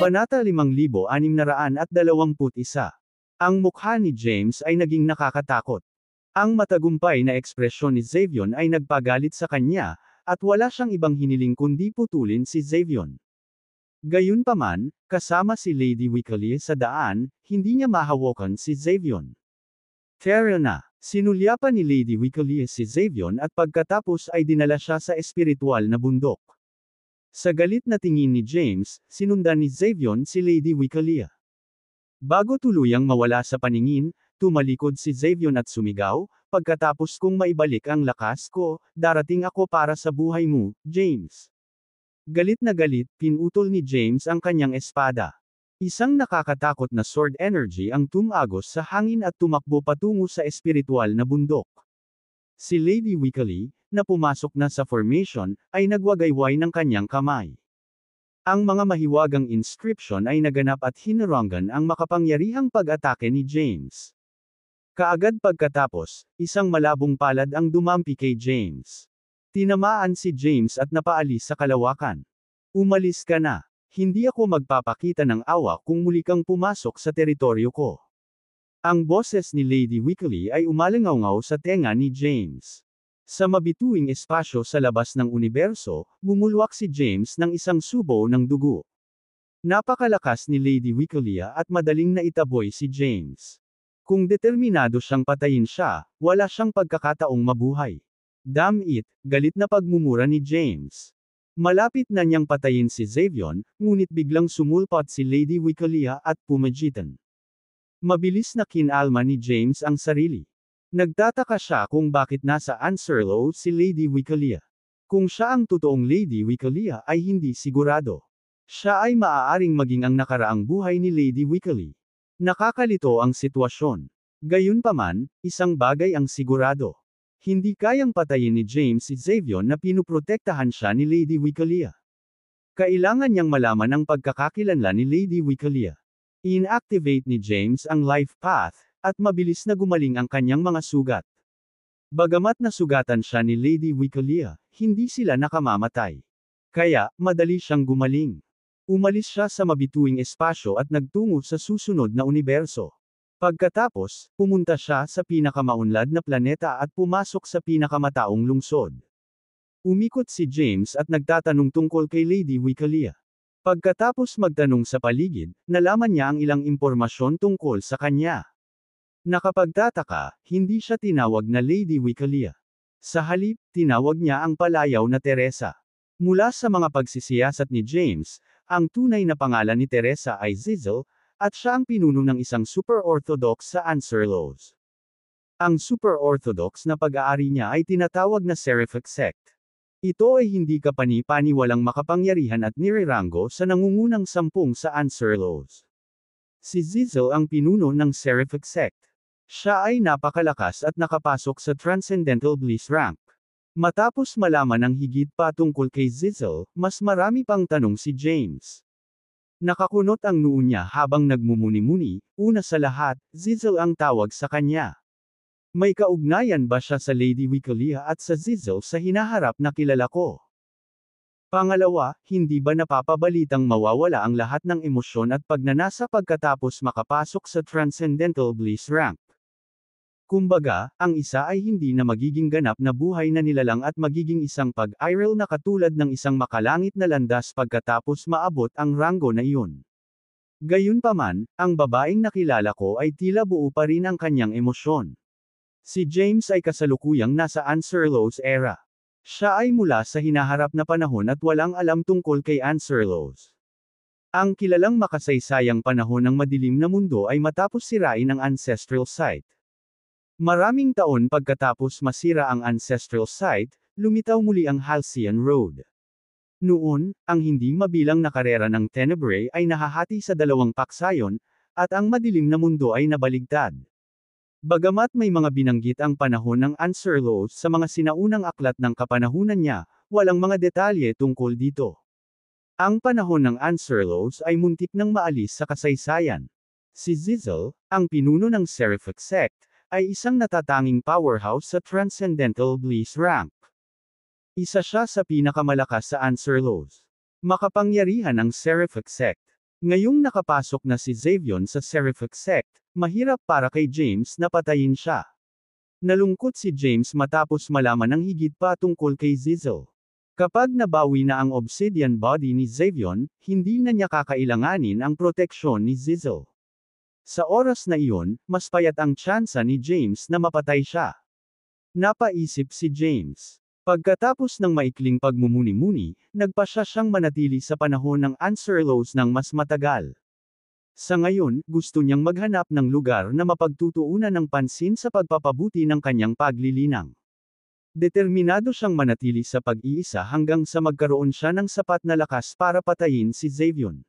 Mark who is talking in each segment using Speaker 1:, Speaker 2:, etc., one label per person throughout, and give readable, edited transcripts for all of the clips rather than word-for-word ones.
Speaker 1: Kabanata 5621. Ang mukha ni James ay naging nakakatakot. Ang matagumpay na ekspresyon ni Xavion ay nagpagalit sa kanya, at wala siyang ibang hiniling kundi putulin si Xavion. Gayunpaman, kasama si Lady Wycliffe sa daan, hindi niya mahawakan si Xavion. Tara na! Sinulyapan ni Lady Wycliffe si Xavion at pagkatapos ay dinala siya sa espiritual na bundok. Sa galit na tingin ni James, sinundan ni Xavion si Lady Wycliffe. Bago tuluyang mawala sa paningin, tumalikod si Xavion at sumigaw, "Pagkatapos kong maibalik ang lakas ko, darating ako para sa buhay mo, James." Galit na galit, pinutol ni James ang kanyang espada. Isang nakakatakot na sword energy ang tumagos sa hangin at tumakbo patungo sa espiritual na bundok. Si Lady Wycliffe, na pumasok na sa formation, ay nagwagayway ng kanyang kamay. Ang mga mahiwagang inscription ay naganap at hinarangan ang makapangyarihang pag-atake ni James. Kaagad pagkatapos, isang malabong palad ang dumampi kay James. Tinamaan si James at napaalis sa kalawakan. "Umalis ka na. Hindi ako magpapakita ng awa kung muli kang pumasok sa teritoryo ko." Ang boses ni Lady Wycliffe ay umalingaw sa tenga ni James. Sa mabituing espasyo sa labas ng universo, bumulwak si James ng isang subo ng dugo. Napakalakas ni Lady Wycliffe at madaling naitaboy si James. Kung determinado siyang patayin siya, wala siyang pagkakataong mabuhay. Damn it, galit na pagmumura ni James. Malapit na niyang patayin si Xavion, ngunit biglang sumulpot si Lady Wycliffe at pumagitan. Mabilis na kinalma ni James ang sarili. Nagtataka siya kung bakit nasa Anserlo si Lady Wycliffe. Kung siya ang totoong Lady Wycliffe ay hindi sigurado. Siya ay maaaring maging ang nakaraang buhay ni Lady Wycliffe. Nakakalito ang sitwasyon. Gayunpaman, isang bagay ang sigurado. Hindi kayang patayin ni James si Xavion na pinuprotektahan siya ni Lady Wycliffe. Kailangan niyang malaman ang pagkakakilanlan ni Lady Wycliffe. Inactivate ni James ang life path, at mabilis na gumaling ang kanyang mga sugat. Bagamat nasugatan siya ni Lady Wycliffe, hindi sila nakamamatay. Kaya, madali siyang gumaling. Umalis siya sa mabituing espasyo at nagtungo sa susunod na universo. Pagkatapos, pumunta siya sa pinakamaunlad na planeta at pumasok sa pinakamataong lungsod. Umikot si James at nagtatanong tungkol kay Lady Wycliffe. Pagkatapos magtanong sa paligid, nalaman niya ang ilang impormasyon tungkol sa kanya. Nakapagtataka, hindi siya tinawag na Lady Wycliffe. Sa halip, tinawag niya ang palayaw na Teresa. Mula sa mga pagsisiyasat ni James, ang tunay na pangalan ni Teresa ay Zizel, at siya ang pinuno ng isang super-orthodox sa Anserlos. Ang super-orthodox na pag-aari niya ay tinatawag na Seraphic Sect. Ito ay hindi kapani-paniwalang makapangyarihan at nireranggo sa nangungunang 10 sa Anserlos. Si Zizel ang pinuno ng Seraphic Sect. Siya ay napakalakas at nakapasok sa Transcendental Bliss rank. Matapos malaman ang higit pa tungkol kay Zizel, mas marami pang tanong si James. Nakakunot ang noo niya habang nagmumuni-muni, una sa lahat, Zizel ang tawag sa kanya. May kaugnayan ba siya sa Lady Wycliffe at sa Zizel sa hinaharap na kilala ko? Pangalawa, hindi ba napapabalitang mawawala ang lahat ng emosyon at pagnanasa pagkatapos makapasok sa Transcendental Bliss rank? Kumbaga, ang isa ay hindi na magiging ganap na buhay na nilalang at magiging isang pag-iral na katulad ng isang makalangit na landas pagkatapos maabot ang ranggo na iyon. Gayunpaman, ang babaeng nakilala ko ay tila buo pa rin ang kanyang emosyon. Si James ay kasalukuyang nasa Anserlos era. Siya ay mula sa hinaharap na panahon at walang alam tungkol kay Anserlos. Ang kilalang makasaysayang panahon ng madilim na mundo ay matapos sirain ang ancestral site. Maraming taon pagkatapos masira ang ancestral site, lumitaw muli ang Halcyon Road. Noon, ang hindi mabilang na karera ng Tenebrae ay nahahati sa dalawang paksayon, at ang madilim na mundo ay nabaligtad. Bagamat may mga binanggit ang panahon ng Anserlos sa mga sinaunang aklat ng kapanahunan niya, walang mga detalye tungkol dito. Ang panahon ng Anserlos ay muntik nang maalis sa kasaysayan. Si Zizel, ang pinuno ng Seraphic Sect, ay isang natatanging powerhouse sa Transcendental Bliss rank. Isa siya sa pinakamalakas sa Anserlos. Makapangyarihan ang Seraphic Sect. Ngayong nakapasok na si Xavion sa Seraphic Sect, mahirap para kay James na patayin siya. Nalungkot si James matapos malaman ng higit pa tungkol kay Zizel. Kapag nabawi na ang obsidian body ni Xavion, hindi na niya kakailanganin ang proteksyon ni Zizel. Sa oras na iyon, mas payat ang tsansa ni James na mapatay siya. Napaisip si James. Pagkatapos ng maikling pagmumuni-muni, nagpasya siyang manatili sa panahon ng Anserlos ng mas matagal. Sa ngayon, gusto niyang maghanap ng lugar na mapagtutuunan ng pansin sa pagpapabuti ng kanyang paglilinang. Determinado siyang manatili sa pag-iisa hanggang sa magkaroon siya ng sapat na lakas para patayin si Xavion.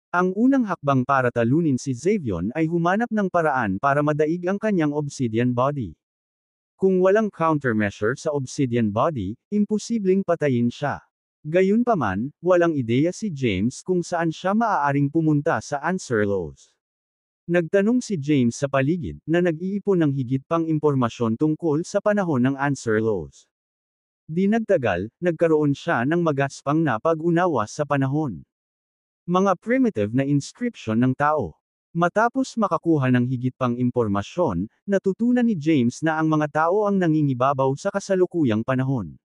Speaker 1: Ang unang hakbang para talunin si Xavion ay humanap ng paraan para madaig ang kanyang obsidian body. Kung walang countermeasure sa obsidian body, imposibleng patayin siya. Gayunpaman, walang ideya si James kung saan siya maaaring pumunta sa Anserlos. Nagtanong si James sa paligid, na nag-iipon ng higit pang impormasyon tungkol sa panahon ng Anserlos. Di nagtagal, nagkaroon siya ng magaspang na pag-unawa sa panahon. Mga primitive na inscription ng tao. Matapos makakuha ng higit pang impormasyon, natutunan ni James na ang mga tao ang nangingibabaw sa kasalukuyang panahon.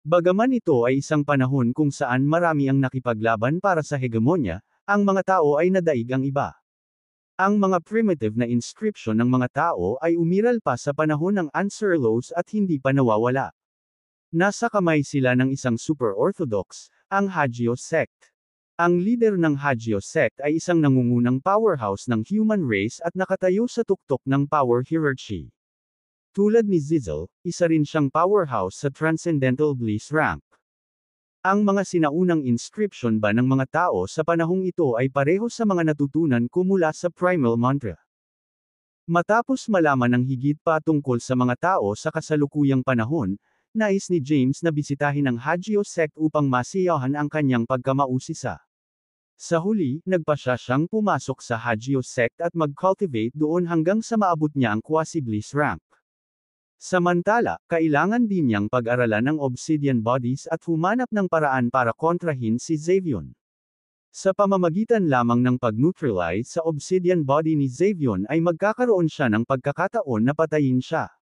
Speaker 1: Bagaman ito ay isang panahon kung saan marami ang nakipaglaban para sa hegemonya, ang mga tao ay nadaig ang iba. Ang mga primitive na inscription ng mga tao ay umiral pa sa panahon ng Anserlos at hindi pa nawawala. Nasa kamay sila ng isang super-orthodox, ang Hagios Sect. Ang leader ng Hagios Sect ay isang nangungunang powerhouse ng human race at nakatayo sa tuktok ng power hierarchy. Tulad ni Zizel, isa rin siyang powerhouse sa Transcendental Bliss rank. Ang mga sinaunang inscription ba ng mga tao sa panahong ito ay pareho sa mga natutunan ko mula sa Primal Mantra. Matapos malaman ng higit pa tungkol sa mga tao sa kasalukuyang panahon, nais ni James na bisitahin ang Hagios Sect upang masiyahan ang kanyang pagkamausisa. Sa huli, nagpasya siyang pumasok sa Hagios Sect at mag-cultivate doon hanggang sa maabot niya ang Quasi-Bliss rank. Samantala, kailangan din niyang pag-aralan ng obsidian bodies at humanap ng paraan para kontrahin si Xavion. Sa pamamagitan lamang ng pag-neutralize sa obsidian body ni Xavion ay magkakaroon siya ng pagkakataon na patayin siya.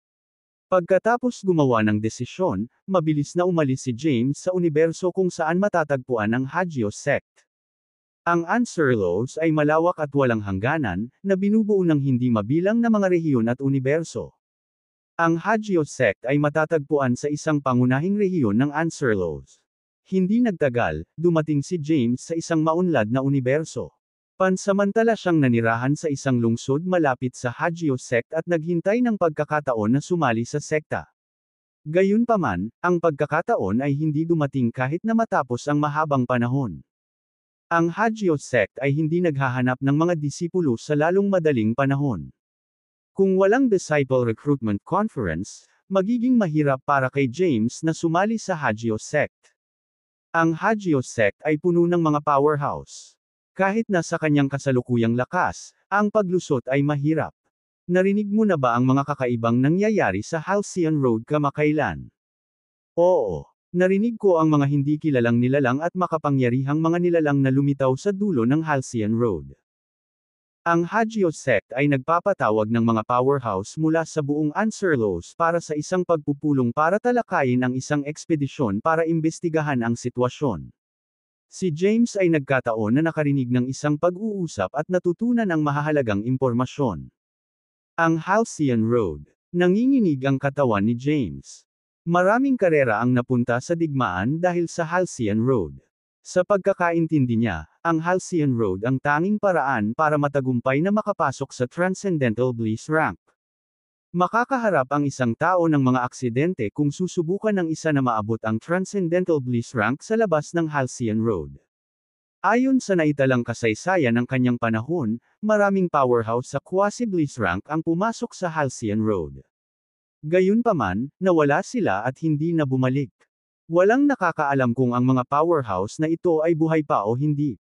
Speaker 1: Pagkatapos gumawa ng desisyon, mabilis na umalis si James sa universo kung saan matatagpuan ang Hagios Sect. Ang Anserlos ay malawak at walang hangganan, na binubuo ng hindi mabilang na mga rehiyon at universo. Ang Hagios Sect ay matatagpuan sa isang pangunahing rehiyon ng Anserlos. Hindi nagtagal, dumating si James sa isang maunlad na universo. Pansamantala siyang nanirahan sa isang lungsod malapit sa Hagios Sect at naghintay ng pagkakataon na sumali sa sekta. Gayunpaman, ang pagkakataon ay hindi dumating kahit na matapos ang mahabang panahon. Ang Hagios Sect ay hindi naghahanap ng mga disipulo sa lalong madaling panahon. Kung walang Disciple Recruitment Conference, magiging mahirap para kay James na sumali sa Hagios Sect. Ang Hagios Sect ay puno ng mga powerhouse. Kahit na sa kanyang kasalukuyang lakas, ang paglusot ay mahirap. Narinig mo na ba ang mga kakaibang nangyayari sa Halcyon Road kamakailan? Oo. Narinig ko ang mga hindi kilalang nilalang at makapangyarihang mga nilalang na lumitaw sa dulo ng Halcyon Road. Ang Hagios Sect ay nagpapatawag ng mga powerhouse mula sa buong Anserlos para sa isang pagpupulong para talakayin ang isang ekspedisyon para imbestigahan ang sitwasyon. Si James ay nagkataon na nakarinig ng isang pag-uusap at natutunan ang mahahalagang impormasyon. Ang Halcyon Road. Nanginginig ang katawan ni James. Maraming karera ang napunta sa digmaan dahil sa Halcyon Road. Sa pagkakaintindi niya, ang Halcyon Road ang tanging paraan para matagumpay na makapasok sa Transcendental Bliss rank. Makakaharap ang isang tao ng mga aksidente kung susubukan ng isa na maabot ang Transcendental Bliss rank sa labas ng Halcyon Road. Ayon sa naitalang kasaysayan ng kanyang panahon, maraming powerhouse sa Quasi-Bliss rank ang pumasok sa Halcyon Road. Gayunpaman, nawala sila at hindi na bumalik. Walang nakakaalam kung ang mga powerhouse na ito ay buhay pa o hindi.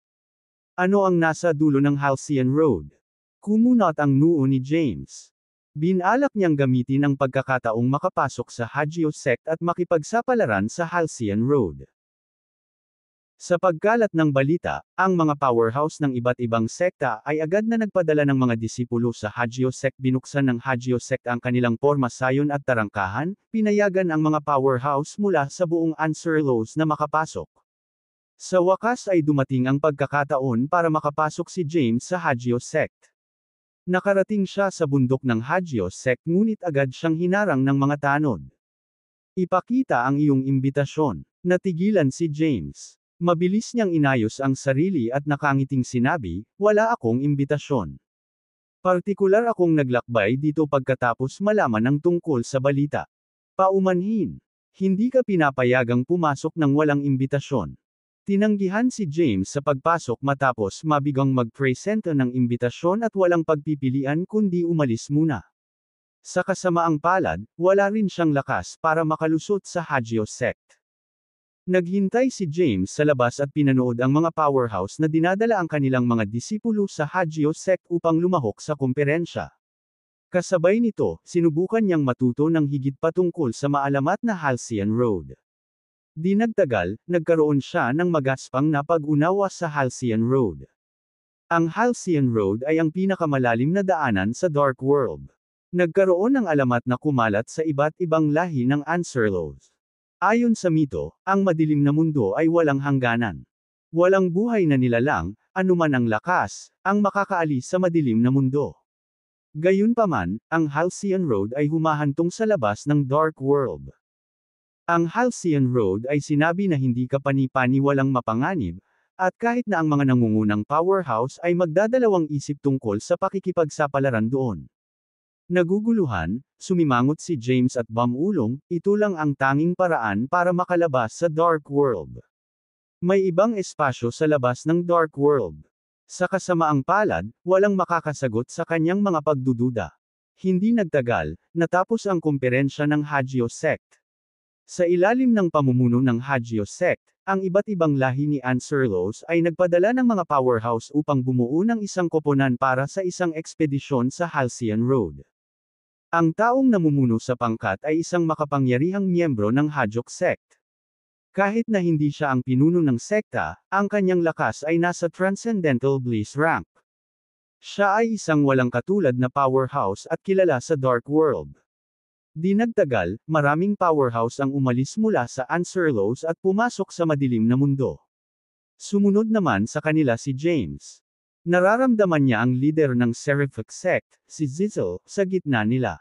Speaker 1: Ano ang nasa dulo ng Halcyon Road? Kumunot ang noo ni James. Binalak niyang gamitin ang pagkakataong makapasok sa Hagios Sect at makipagsapalaran sa Halcyon Road. Sa pagkalat ng balita, ang mga powerhouse ng iba't ibang sekta ay agad na nagpadala ng mga disipulo sa Hagio sect. Binuksan ng Hagio sect ang kanilang pormasayon at tarangkahan, pinayagan ang mga powerhouse mula sa buong Anserlos na makapasok. Sa wakas ay dumating ang pagkakataon para makapasok si James sa Hagio sect. Nakarating siya sa bundok ng Hagio sect ngunit agad siyang hinarang ng mga tanod. Ipakita ang iyong imbitasyon. Natigilan si James. Mabilis niyang inayos ang sarili at nakangiting sinabi, wala akong imbitasyon. Partikular akong naglakbay dito pagkatapos malaman ang tungkol sa balita. Paumanhin. Hindi ka pinapayagang pumasok ng walang imbitasyon. Tinanggihan si James sa pagpasok matapos mabigang magpresenta ng imbitasyon at walang pagpipilian kundi umalis muna. Sa kasamaang palad, wala rin siyang lakas para makalusot sa Hagio sect. Naghintay si James sa labas at pinanood ang mga powerhouse na dinadala ang kanilang mga disipulo sa Hagio sect upang lumahok sa kumperensya. Kasabay nito, sinubukan niyang matuto ng higit patungkol sa maalamat na Halcyon Road. Di nagtagal, nagkaroon siya ng magaspang na pag-unawa sa Halcyon Road. Ang Halcyon Road ay ang pinakamalalim na daanan sa Dark World. Nagkaroon ng alamat na kumalat sa iba't ibang lahi ng Anserlos. Ayon sa mito, ang madilim na mundo ay walang hangganan. Walang buhay na nilalang, anuman ang lakas, ang makakaalis sa madilim na mundo. Gayunpaman, ang Halcyon Road ay humahantong sa labas ng Dark World. Ang Halcyon Road ay sinabi na hindi kapani-pani walang mapanganib, at kahit na ang mga nangungunang powerhouse ay magdadalawang isip tungkol sa pakikipagsapalaran doon. Naguguluhan, sumimangot si James at bumulong, ito lang ang tanging paraan para makalabas sa Dark World. May ibang espasyo sa labas ng Dark World. Sa kasamaang palad, walang makakasagot sa kanyang mga pagdududa. Hindi nagtagal, natapos ang kumperensya ng Hagio sect. Sa ilalim ng pamumuno ng Hagio sect, ang iba't ibang lahi ni Anserlos ay nagpadala ng mga powerhouse upang bumuo ng isang koponan para sa isang ekspedisyon sa Halcyon Road. Ang taong namumuno sa pangkat ay isang makapangyarihang miyembro ng Hagio sect. Kahit na hindi siya ang pinuno ng sekta, ang kanyang lakas ay nasa Transcendental Bliss rank. Siya ay isang walang katulad na powerhouse at kilala sa Dark World. Di nagtagal, maraming powerhouse ang umalis mula sa Anserlos at pumasok sa madilim na mundo. Sumunod naman sa kanila si James. Nararamdaman niya ang leader ng Seraphic sect, si Zizel, sa gitna nila.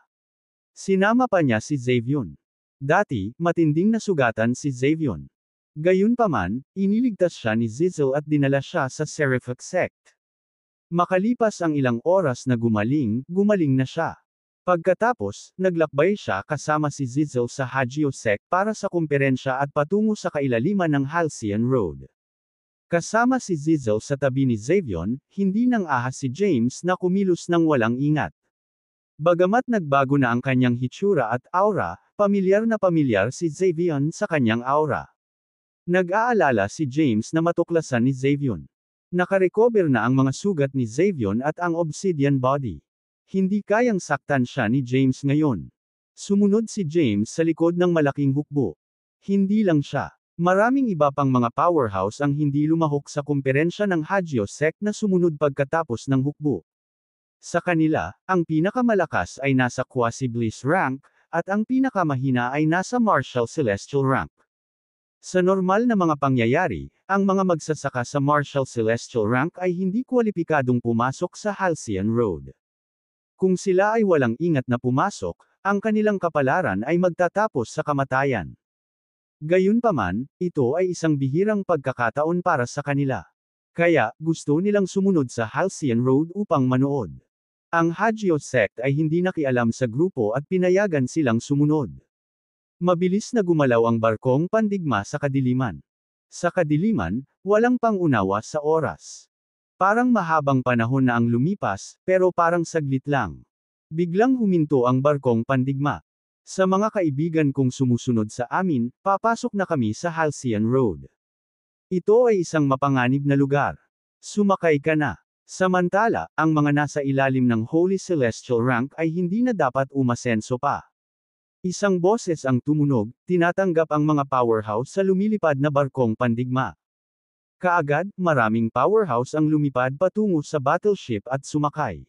Speaker 1: Sinama pa niya si Xavion. Dati, matinding nasugatan si Xavion. Gayunpaman, iniligtas siya ni Zizel at dinala siya sa Seraphic sect. Makalipas ang ilang oras na gumaling na siya. Pagkatapos, naglakbay siya kasama si Zizel sa Hagio sect para sa kumperensya at patungo sa kailaliman ng Halcyon Road. Kasama si Zizel sa tabi ni Xavion, hindi nang ahas si James na kumilos ng walang ingat. Bagamat nagbago na ang kanyang hitsura at aura, pamilyar na pamilyar si Xavion sa kanyang aura. Nag-aalala si James na matuklasan ni Xavion. Nakarecover na ang mga sugat ni Xavion at ang obsidian body. Hindi kayang saktan siya ni James ngayon. Sumunod si James sa likod ng malaking hukbo. Hindi lang siya. Maraming iba pang mga powerhouse ang hindi lumahok sa kumperensya ng Hagio sect na sumunod pagkatapos ng hukbo. Sa kanila, ang pinakamalakas ay nasa Quasi-Bliss rank, at ang pinakamahina ay nasa Martial Celestial rank. Sa normal na mga pangyayari, ang mga magsasaka sa Martial Celestial rank ay hindi kwalipikadong pumasok sa Halcyon Road. Kung sila ay walang ingat na pumasok, ang kanilang kapalaran ay magtatapos sa kamatayan. Gayunpaman, ito ay isang bihirang pagkakataon para sa kanila. Kaya, gusto nilang sumunod sa Halcyon Road upang manood. Ang Hagio sect ay hindi nakialam sa grupo at pinayagan silang sumunod. Mabilis na gumalaw ang barkong pandigma sa kadiliman. Sa kadiliman, walang pangunawa sa oras. Parang mahabang panahon na ang lumipas, pero parang saglit lang. Biglang huminto ang barkong pandigma. Sa mga kaibigan kong sumusunod sa amin, papasok na kami sa Halcyon Road. Ito ay isang mapanganib na lugar. Sumakay ka na. Samantala, ang mga nasa ilalim ng Holy Celestial rank ay hindi na dapat umasenso pa. Isang boses ang tumunog, tinatanggap ang mga powerhouse sa lumilipad na barkong pandigma. Kaagad, maraming powerhouse ang lumipad patungo sa battleship at sumakay.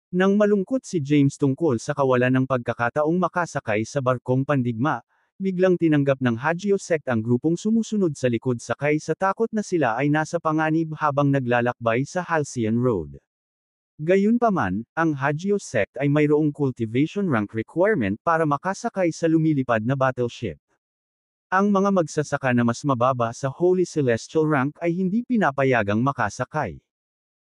Speaker 1: Nang malungkot si James tungkol sa kawalan ng pagkakataong makasakay sa barkong pandigma, biglang tinanggap ng Hagio sect ang grupong sumusunod sa likod sakay sa takot na sila ay nasa panganib habang naglalakbay sa Halcyon Road. Gayunpaman, ang Hagio sect ay mayroong cultivation rank requirement para makasakay sa lumilipad na battleship. Ang mga magsasaka na mas mababa sa Holy Celestial rank ay hindi pinapayagang makasakay.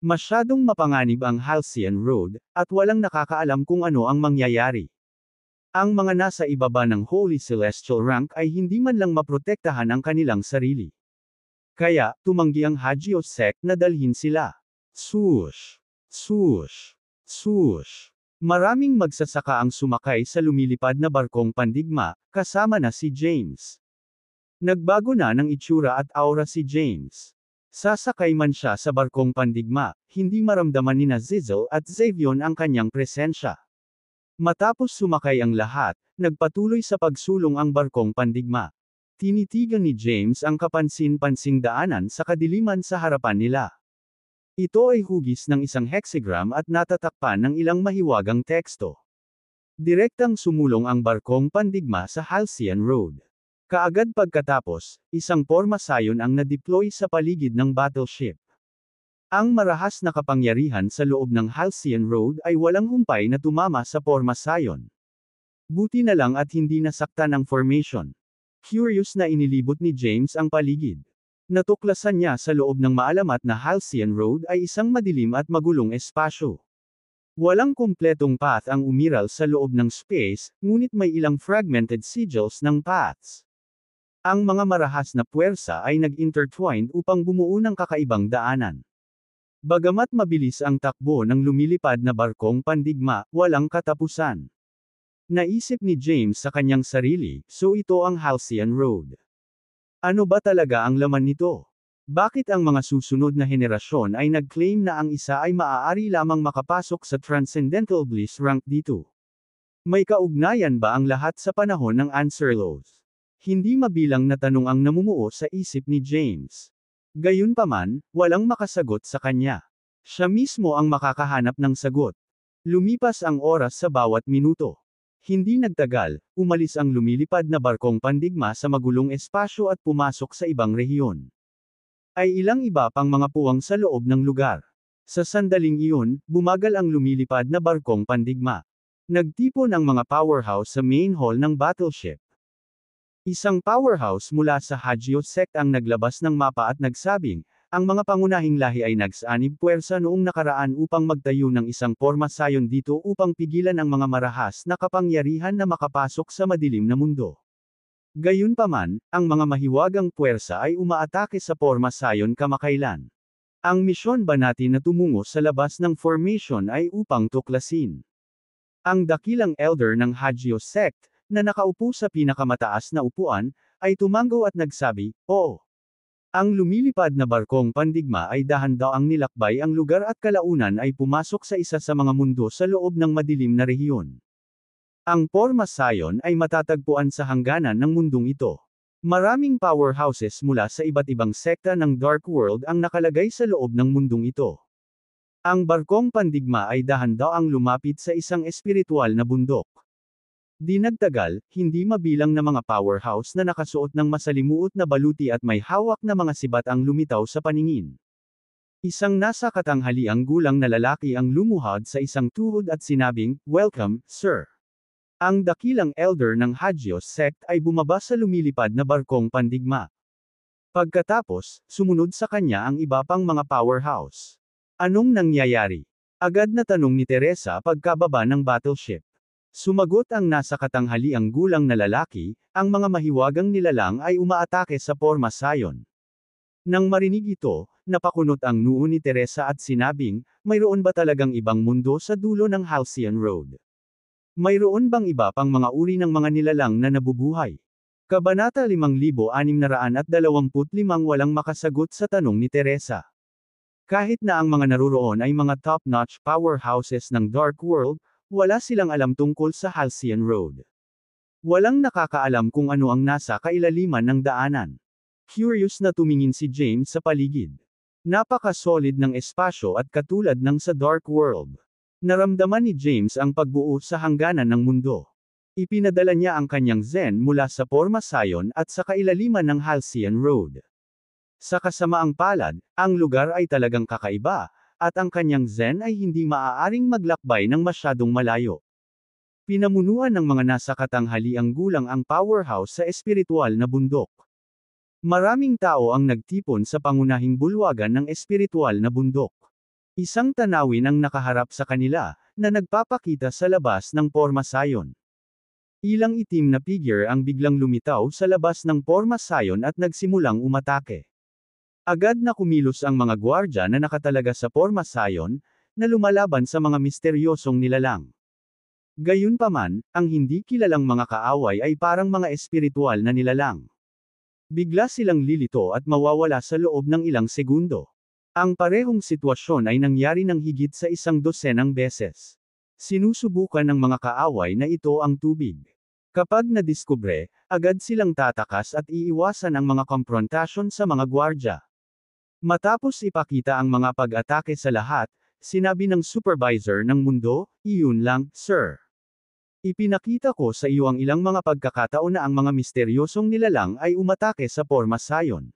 Speaker 1: Masyadong mapanganib ang Halcyon Road, at walang nakakaalam kung ano ang mangyayari. Ang mga nasa ibaba ng Holy Celestial rank ay hindi man lang maprotektahan ang kanilang sarili. Kaya, tumanggi ang Hagio sect na dalhin sila. Swoosh! Swoosh! Swoosh! Maraming magsasaka ang sumakay sa lumilipad na barkong pandigma, kasama na si James. Nagbago na ng itsura at aura si James. Sasakay man siya sa barkong pandigma, hindi maramdaman ni Zizzle at Xavion ang kanyang presensya. Matapos sumakay ang lahat, nagpatuloy sa pagsulong ang barkong pandigma. Tinitigan ni James ang kapansin-pansing daanan sa kadiliman sa harapan nila. Ito ay hugis ng isang hexagram at natatakpan ng ilang mahiwagang teksto. Direktang sumulong ang barkong pandigma sa Halcyon Road. Kaagad pagkatapos, isang pormasayon ang na-deploy sa paligid ng battleship. Ang marahas na kapangyarihan sa loob ng Halcyon Road ay walang humpay na tumama sa pormasayon. Buti na lang at hindi nasaktan ang formation. Curious na inilibot ni James ang paligid. Natuklasan niya sa loob ng maalamat na Halcyon Road ay isang madilim at magulong espasyo. Walang kumpletong path ang umiral sa loob ng space, ngunit may ilang fragmented sigils ng paths. Ang mga marahas na puwersa ay nag-intertwined upang bumuo ng kakaibang daanan. Bagamat mabilis ang takbo ng lumilipad na barkong pandigma, walang katapusan. Naisip ni James sa kanyang sarili, so ito ang Halcyon Road. Ano ba talaga ang laman nito? Bakit ang mga susunod na henerasyon ay nag-claim na ang isa ay maaari lamang makapasok sa Transcendental Bliss rank dito? May kaugnayan ba ang lahat sa panahon ng Ancierlos? Hindi mabilang na tanong ang namumuo sa isip ni James. Gayunpaman, walang makasagot sa kanya. Siya mismo ang makakahanap ng sagot. Lumipas ang oras sa bawat minuto. Hindi nagtagal, umalis ang lumilipad na barkong pandigma sa magulong espasyo at pumasok sa ibang rehiyon. Ay ilang iba pang mga puwang sa loob ng lugar. Sa sandaling iyon, bumagal ang lumilipad na barkong pandigma. Nagtipon ang mga powerhouse sa main hall ng battleship. Isang powerhouse mula sa Hagio sect ang naglabas ng mapa at nagsabing, ang mga pangunahing lahi ay nagsanib puwersa noong nakaraan upang magtayo ng isang pormasayon dito upang pigilan ang mga marahas na kapangyarihan na makapasok sa madilim na mundo. Gayunpaman, ang mga mahiwagang puwersa ay umaatake sa pormasayon kamakailan. Ang misyon ba natin na tumungo sa labas ng formation ay upang tuklasin. Ang dakilang elder ng Hagio sect, na nakaupo sa pinakamataas na upuan, ay tumango at nagsabi, oo. Ang lumilipad na barkong pandigma ay dahan-daang nilakbay ang lugar at kalaunan ay pumasok sa isa sa mga mundo sa loob ng madilim na rehiyon. Ang pormasayon ay matatagpuan sa hangganan ng mundong ito. Maraming powerhouses mula sa iba't ibang sekta ng Dark World ang nakalagay sa loob ng mundong ito. Ang barkong pandigma ay dahan-daang lumapit sa isang espiritual na bundok. Di nagtagal, hindi mabilang na mga powerhouse na nakasuot ng masalimuot na baluti at may hawak na mga sibat ang lumitaw sa paningin. Isang nasa katanghaliang gulang na lalaki ang lumuhod sa isang tuhod at sinabing, "Welcome, sir." Ang dakilang elder ng Hagio sect ay bumaba sa lumilipad na barkong pandigma. Pagkatapos, sumunod sa kanya ang iba pang mga powerhouse. Anong nangyayari? Agad na tanong ni Teresa pagkababa ng battleship. Sumagot ang nasa katanghaliang gulang na lalaki, ang mga mahiwagang nilalang ay umaatake sa pormasayon. Nang marinig ito, napakunot ang noo ni Teresa at sinabing, mayroon ba talagang ibang mundo sa dulo ng Halcyon Road? Mayroon bang iba pang mga uri ng mga nilalang na nabubuhay? Kabanata 5625 walang makasagot sa tanong ni Teresa. Kahit na ang mga naruroon ay mga top-notch powerhouses ng Dark World, wala silang alam tungkol sa Halcyon Road. Walang nakakaalam kung ano ang nasa kailaliman ng daanan. Curious na tumingin si James sa paligid. Napaka-solid ng espasyo at katulad ng sa Dark World. Naramdaman ni James ang pagbuo sa hangganan ng mundo. Ipinadala niya ang kanyang Zen mula sa Porma Sion at sa kailaliman ng Halcyon Road. Sa kasamaang palad, ang lugar ay talagang kakaiba, at ang kanyang Zen ay hindi maaaring maglakbay ng masyadong malayo. Pinamunuan ng mga nasa katanghaliang gulang ang powerhouse sa espiritual na bundok. Maraming tao ang nagtipon sa pangunahing bulwagan ng espiritual na bundok. Isang tanawin ang nakaharap sa kanila, na nagpapakita sa labas ng Porma Sion. Ilang itim na figure ang biglang lumitaw sa labas ng Porma Sion at nagsimulang umatake. Agad na kumilos ang mga gwardya na nakatalaga sa Porma Sion, na lumalaban sa mga misteryosong nilalang. Gayunpaman, ang hindi kilalang mga kaaway ay parang mga espiritual na nilalang. Bigla silang lilito at mawawala sa loob ng ilang segundo. Ang parehong sitwasyon ay nangyari ng higit sa 100 beses. Sinusubukan ng mga kaaway na ito ang tubig. Kapag nadiskubre, agad silang tatakas at iiwasan ang mga komprontasyon sa mga gwardya. Matapos ipakita ang mga pag-atake sa lahat, sinabi ng supervisor ng mundo, "Iyon lang, sir. Ipinakita ko sa iyo ang ilang mga pagkakataon na ang mga misteryosong nilalang ay umatake sa Porma Sion.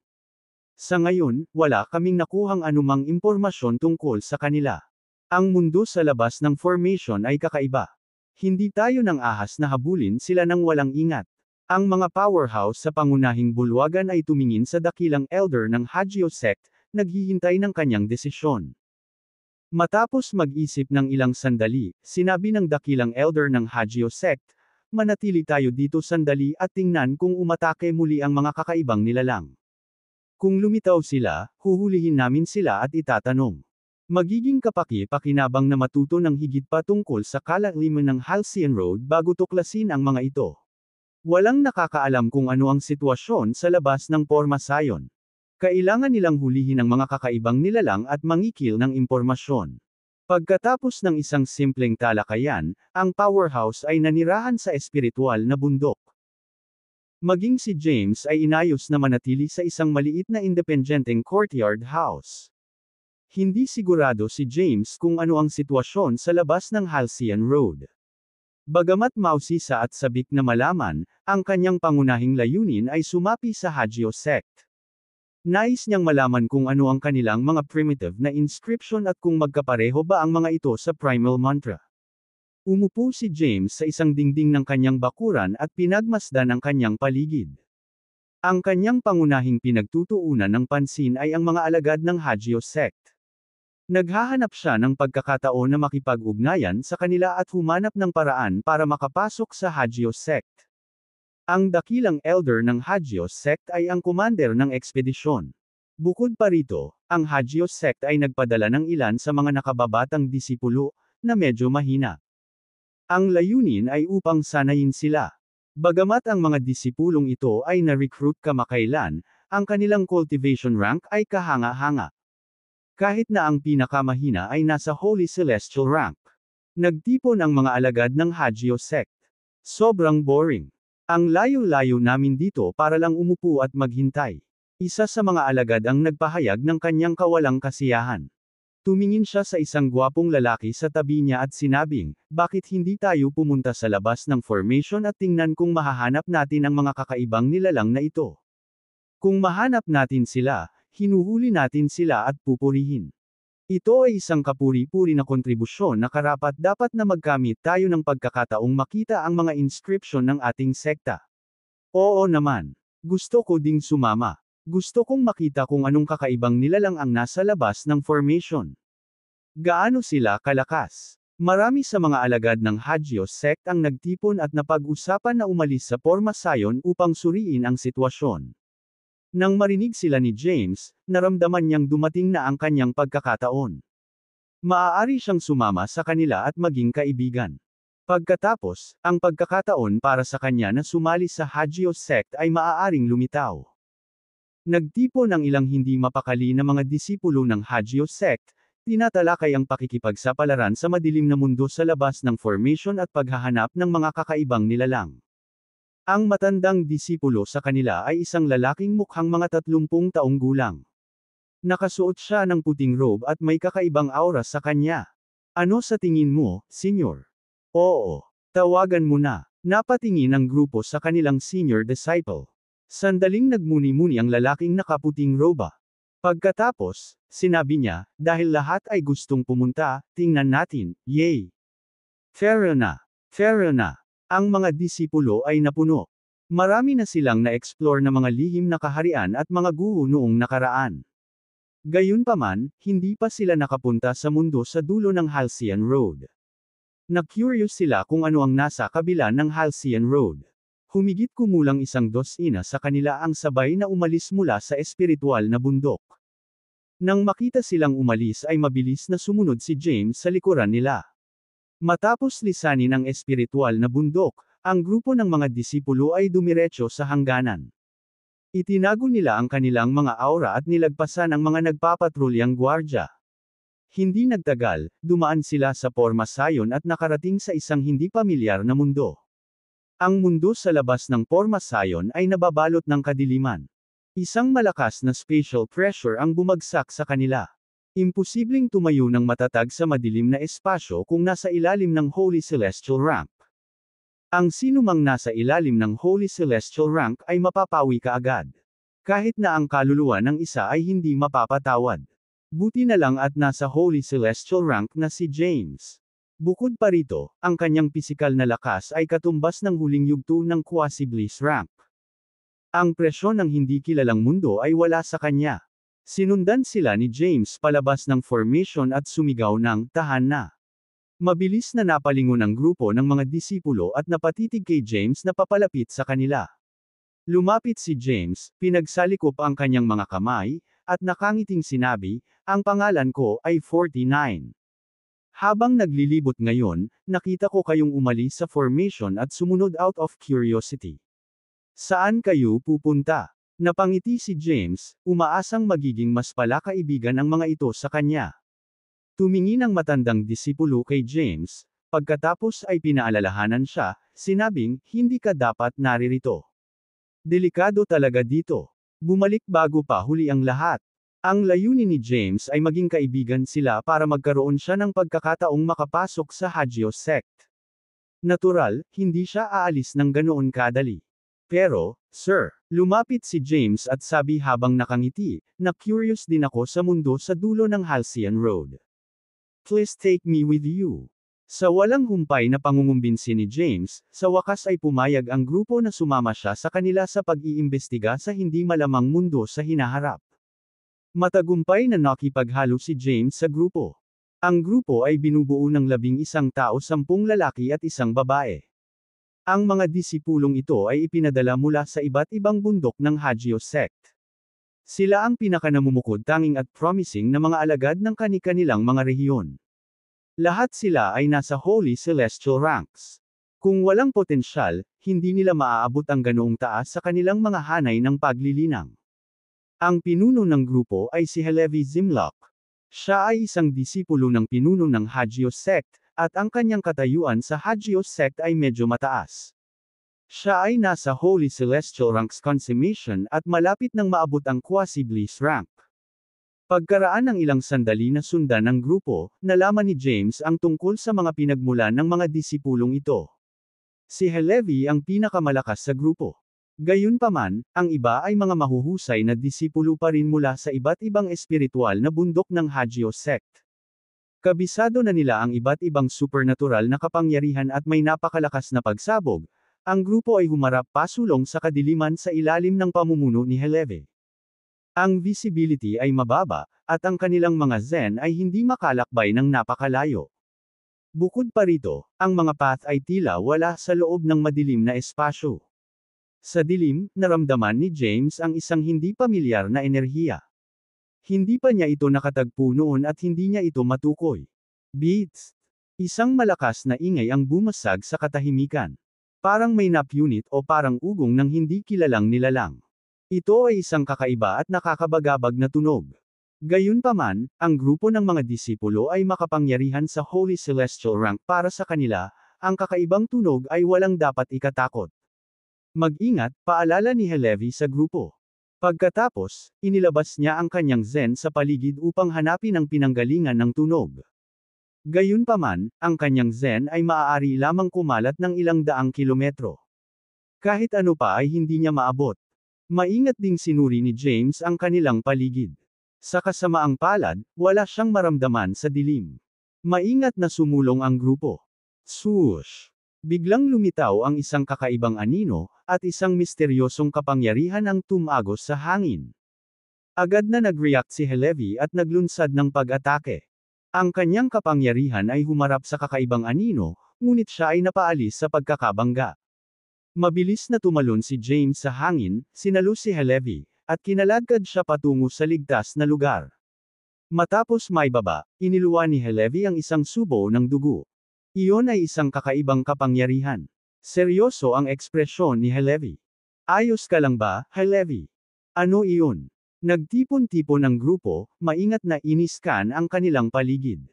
Speaker 1: Sa ngayon, wala kaming nakuhang anumang impormasyon tungkol sa kanila. Ang mundo sa labas ng formation ay kakaiba. Hindi tayo nang ahas na habulin sila nang walang ingat." Ang mga powerhouse sa pangunahing bulwagan ay tumingin sa dakilang elder ng Hagio sect, naghihintay ng kanyang desisyon. Matapos mag-isip ng ilang sandali, sinabi ng dakilang elder ng Hagio sect, "Manatili tayo dito sandali at tingnan kung umatake muli ang mga kakaibang nilalang. Kung lumitaw sila, huhulihin namin sila at itatanong. Magiging kapaki-pakinabang na matuto ng higit pa tungkol sa kalaliman ng Halcyon Road bago tuklasin ang mga ito. Walang nakakaalam kung ano ang sitwasyon sa labas ng Porma Sion. Kailangan nilang hulihin ang mga kakaibang nilalang at mangikil ng impormasyon." Pagkatapos ng isang simpleng talakayan, ang powerhouse ay nanirahan sa espiritual na bundok. Maging si James ay inayos na manatili sa isang maliit na independenteng courtyard house. Hindi sigurado si James kung ano ang sitwasyon sa labas ng Halcyon Road. Bagamat mausisa at sabik na malaman, ang kanyang pangunahing layunin ay sumapi sa Hagio sect. Nais niyang malaman kung ano ang kanilang mga primitive na inscription at kung magkapareho ba ang mga ito sa primal mantra. Umupo si James sa isang dingding ng kanyang bakuran at pinagmasdan ang kanyang paligid. Ang kanyang pangunahing pinagtutuunan ng pansin ay ang mga alagad ng Hagio sect. Naghahanap siya ng pagkakataon na makipag-ugnayan sa kanila at humanap ng paraan para makapasok sa Hagio sect. Ang dakilang elder ng Hagio sect ay ang commander ng ekspedisyon. Bukod pa rito, ang Hagio sect ay nagpadala ng ilan sa mga nakababatang disipulo, na medyo mahina. Ang layunin ay upang sanayin sila. Bagamat ang mga disipulong ito ay na-recruit kamakailan, ang kanilang cultivation rank ay kahanga-hanga. Kahit na ang pinakamahina ay nasa Holy Celestial rank. Nagtipon ang mga alagad ng Hagio sect. Sobrang boring. Ang layo-layo namin dito para lang umupo at maghintay. Isa sa mga alagad ang nagpahayag ng kanyang kawalang kasiyahan. Tumingin siya sa isang gwapong lalaki sa tabi niya at sinabing, "Bakit hindi tayo pumunta sa labas ng formation at tingnan kung mahahanap natin ang mga kakaibang nilalang na ito? Kung mahanap natin sila, hinuhuli natin sila at pupurihin. Ito ay isang kapuri-puri na kontribusyon na karapat-dapat na magkamit tayo ng pagkakataong makita ang mga inscription ng ating sekta." "Oo naman. Gusto ko ding sumama. Gusto kong makita kung anong kakaibang nilalang ang nasa labas ng formation. Gaano sila kalakas?" Marami sa mga alagad ng Hagio sect ang nagtipon at napag-usapan na umalis sa Porma Sion upang suriin ang sitwasyon. Nang marinig sila ni James, naramdaman niyang dumating na ang kanyang pagkakataon. Maaari siyang sumama sa kanila at maging kaibigan. Pagkatapos, ang pagkakataon para sa kanya na sumali sa Hagio sect ay maaaring lumitaw. Nagtipon ang ilang hindi mapakali na mga disipulo ng Hagio sect, tinatalakay ang pakikipagsapalaran sa madilim na mundo sa labas ng formation at paghahanap ng mga kakaibang nilalang. Ang matandang disipulo sa kanila ay isang lalaking mukhang mga 30 taong gulang. Nakasuot siya ng puting robe at may kakaibang aura sa kanya. Ano sa tingin mo, senyor? Oo. Tawagan mo na. Napatingin ang grupo sa kanilang senior disciple. Sandaling nagmuni-muni ang lalaking nakaputing roba. Pagkatapos, sinabi niya, dahil lahat ay gustong pumunta, tingnan natin, yay! Fair na. Fair na. Ang mga disipulo ay napuno. Marami na silang na-explore na mga lihim na kaharian at mga guho noong nakaraan. Gayunpaman, hindi pa sila nakapunta sa mundo sa dulo ng Halcyon Road. Na-curious sila kung ano ang nasa kabila ng Halcyon Road. Humigit kumulang 12 sa kanila ang sabay na umalis mula sa espiritual na bundok. Nang makita silang umalis ay mabilis na sumunod si James sa likuran nila. Matapos lisanin ang espiritual na bundok, ang grupo ng mga disipulo ay dumiretso sa hangganan. Itinago nila ang kanilang mga aura at nilagpasan ang mga nagpapatrulyang gwardya. Hindi nagtagal, dumaan sila sa Pormasayon at nakarating sa isang hindi pamilyar na mundo. Ang mundo sa labas ng Pormasayon ay nababalot ng kadiliman. Isang malakas na spatial pressure ang bumagsak sa kanila. Imposibleng tumayo ng matatag sa madilim na espasyo kung nasa ilalim ng Holy Celestial Ramp. Ang sinumang nasa ilalim ng Holy Celestial Rank ay mapapawi kaagad. Kahit na ang kaluluwa ng isa ay hindi mapapatawad. Buti na lang at nasa Holy Celestial Rank na si James. Bukod pa rito, ang kanyang pisikal na lakas ay katumbas ng huling yugto ng Quasi-Bliss Rank. Ang presyon ng hindi kilalang mundo ay wala sa kanya. Sinundan sila ni James palabas ng formation at sumigaw ng, tahan na. Mabilis na napalingon ang grupo ng mga disipulo at napatitig kay James na papalapit sa kanila. Lumapit si James, pinagsalikop ang kanyang mga kamay, at nakangiting sinabi, ang pangalan ko ay 49. Habang naglilibot ngayon, nakita ko kayong umalis sa formation at sumunod out of curiosity. Saan kayo pupunta? Napangiti si James, umaasang magiging mas palakaibigan ang mga ito sa kanya. Tumingin ang matandang disipulo kay James, pagkatapos ay pinaalalahanan siya, sinabing, hindi ka dapat naririto. Delikado talaga dito. Bumalik bago pa huli ang lahat. Ang layunin ni James ay maging kaibigan sila para magkaroon siya ng pagkakataong makapasok sa Hagio sect. Natural, hindi siya aalis ng ganoon kadali. Pero, sir, lumapit si James at sabi habang nakangiti, na curious din ako sa mundo sa dulo ng Halcyon Road. Please take me with you. Sa walang humpay na pangungumbinsi ni James, sa wakas ay pumayag ang grupo na sumama siya sa kanila sa pag-iimbestiga sa hindi malamang mundo sa hinaharap. Matagumpay na nakipaghalo si James sa grupo. Ang grupo ay binubuo ng 11 tao, 10 lalaki at 1 babae. Ang mga disipulong ito ay ipinadala mula sa iba't ibang bundok ng Hagio sect. Sila ang pinakanamumukod tanging at promising na mga alagad ng kani-kanilang mga rehiyon. Lahat sila ay nasa Holy Celestial Ranks. Kung walang potensyal, hindi nila maaabot ang ganoong taas sa kanilang mga hanay ng paglilinang. Ang pinuno ng grupo ay si Halevi Zimlock. Siya ay isang disipulo ng pinuno ng Hagio sect, at ang kanyang katayuan sa Hagio sect ay medyo mataas. Siya ay nasa Holy Celestial Ranks consummation at malapit nang maabot ang Quasi-Bliss rank. Pagkaraan ng ilang sandali na sundan ng grupo, nalaman ni James ang tungkol sa mga pinagmulan ng mga disipulong ito. Si Halevi ang pinakamalakas sa grupo. Gayunpaman, ang iba ay mga mahuhusay na disipulo pa rin mula sa iba't ibang espiritual na bundok ng Hagio sect. Kabisado na nila ang iba't ibang supernatural na kapangyarihan at may napakalakas na pagsabog. Ang grupo ay humarap pasulong sa kadiliman sa ilalim ng pamumuno ni Halevi. Ang visibility ay mababa, at ang kanilang mga zen ay hindi makalakbay ng napakalayo. Bukod pa rito, ang mga path ay tila wala sa loob ng madilim na espasyo. Sa dilim, naramdaman ni James ang isang hindi pamilyar na enerhiya. Hindi pa niya ito nakatagpo noon at hindi niya ito matukoy. Beats! Isang malakas na ingay ang bumasag sa katahimikan. Parang may napunit o parang ugong ng hindi kilalang nilalang. Ito ay isang kakaiba at nakakabagabag na tunog. Gayunpaman, ang grupo ng mga disipulo ay makapangyarihan sa Holy Celestial Rank para sa kanila, ang kakaibang tunog ay walang dapat ikatakot. Mag-ingat, paalala ni Halevi sa grupo. Pagkatapos, inilabas niya ang kanyang zen sa paligid upang hanapin ang pinanggalingan ng tunog. Gayunpaman, ang kanyang zen ay maaari lamang kumalat ng ilang daang kilometro. Kahit ano pa ay hindi niya maabot. Maingat ding sinuri ni James ang kanilang paligid. Sa kasamaang palad, wala siyang maramdaman sa dilim. Maingat na sumulong ang grupo. Swoosh! Biglang lumitaw ang isang kakaibang anino, at isang misteryosong kapangyarihan ang tumagos sa hangin. Agad na nag-react si Halevi at naglunsad ng pag-atake. Ang kanyang kapangyarihan ay humarap sa kakaibang anino, ngunit siya ay napaalis sa pagkakabangga. Mabilis na tumalon si James sa hangin, sinalo si Halevi, at kinaladkad siya patungo sa ligtas na lugar. Matapos maibaba, iniluwa ni Halevi ang isang subo ng dugo. Iyon ay isang kakaibang kapangyarihan. Seryoso ang ekspresyon ni Halevi. Ayos ka lang ba, Halevi? Ano iyon? Nagtipon-tipon ang grupo, maingat na iniskan ang kanilang paligid.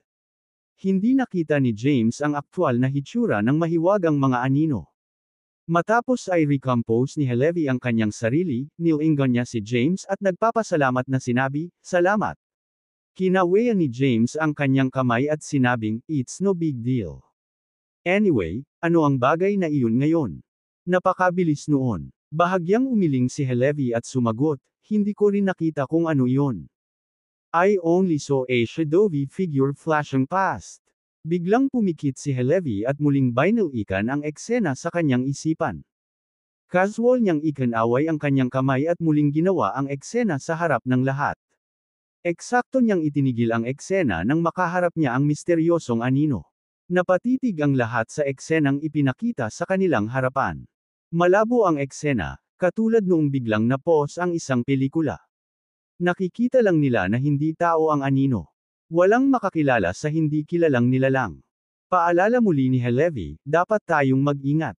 Speaker 1: Hindi nakita ni James ang aktwal na hitsura ng mahiwagang mga anino. Matapos ay recompose ni Halevi ang kanyang sarili, nilingon niya si James at nagpapasalamat na sinabi, "Salamat." Kinaweyan ni James ang kanyang kamay at sinabing, "It's no big deal." Anyway, ano ang bagay na iyon ngayon? Napakabilis noon. Bahagyang umiling si Halevi at sumagot, "Hindi ko rin nakita kung ano iyon. I only saw a shadowy figure flashing past." Biglang pumikit si Halevi at muling binalikan ang eksena sa kanyang isipan. Casual niyang ikinaway ang kanyang kamay at muling ginawa ang eksena sa harap ng lahat. Eksakto niyang itinigil ang eksena nang makaharap niya ang misteryosong anino. Napatitig ang lahat sa eksenang ipinakita sa kanilang harapan. Malabo ang eksena, katulad noong biglang na-pause ang isang pelikula. Nakikita lang nila na hindi tao ang anino. Walang makakilala sa hindi kilalang nilalang. Paalala muli ni Halevi, dapat tayong mag-ingat.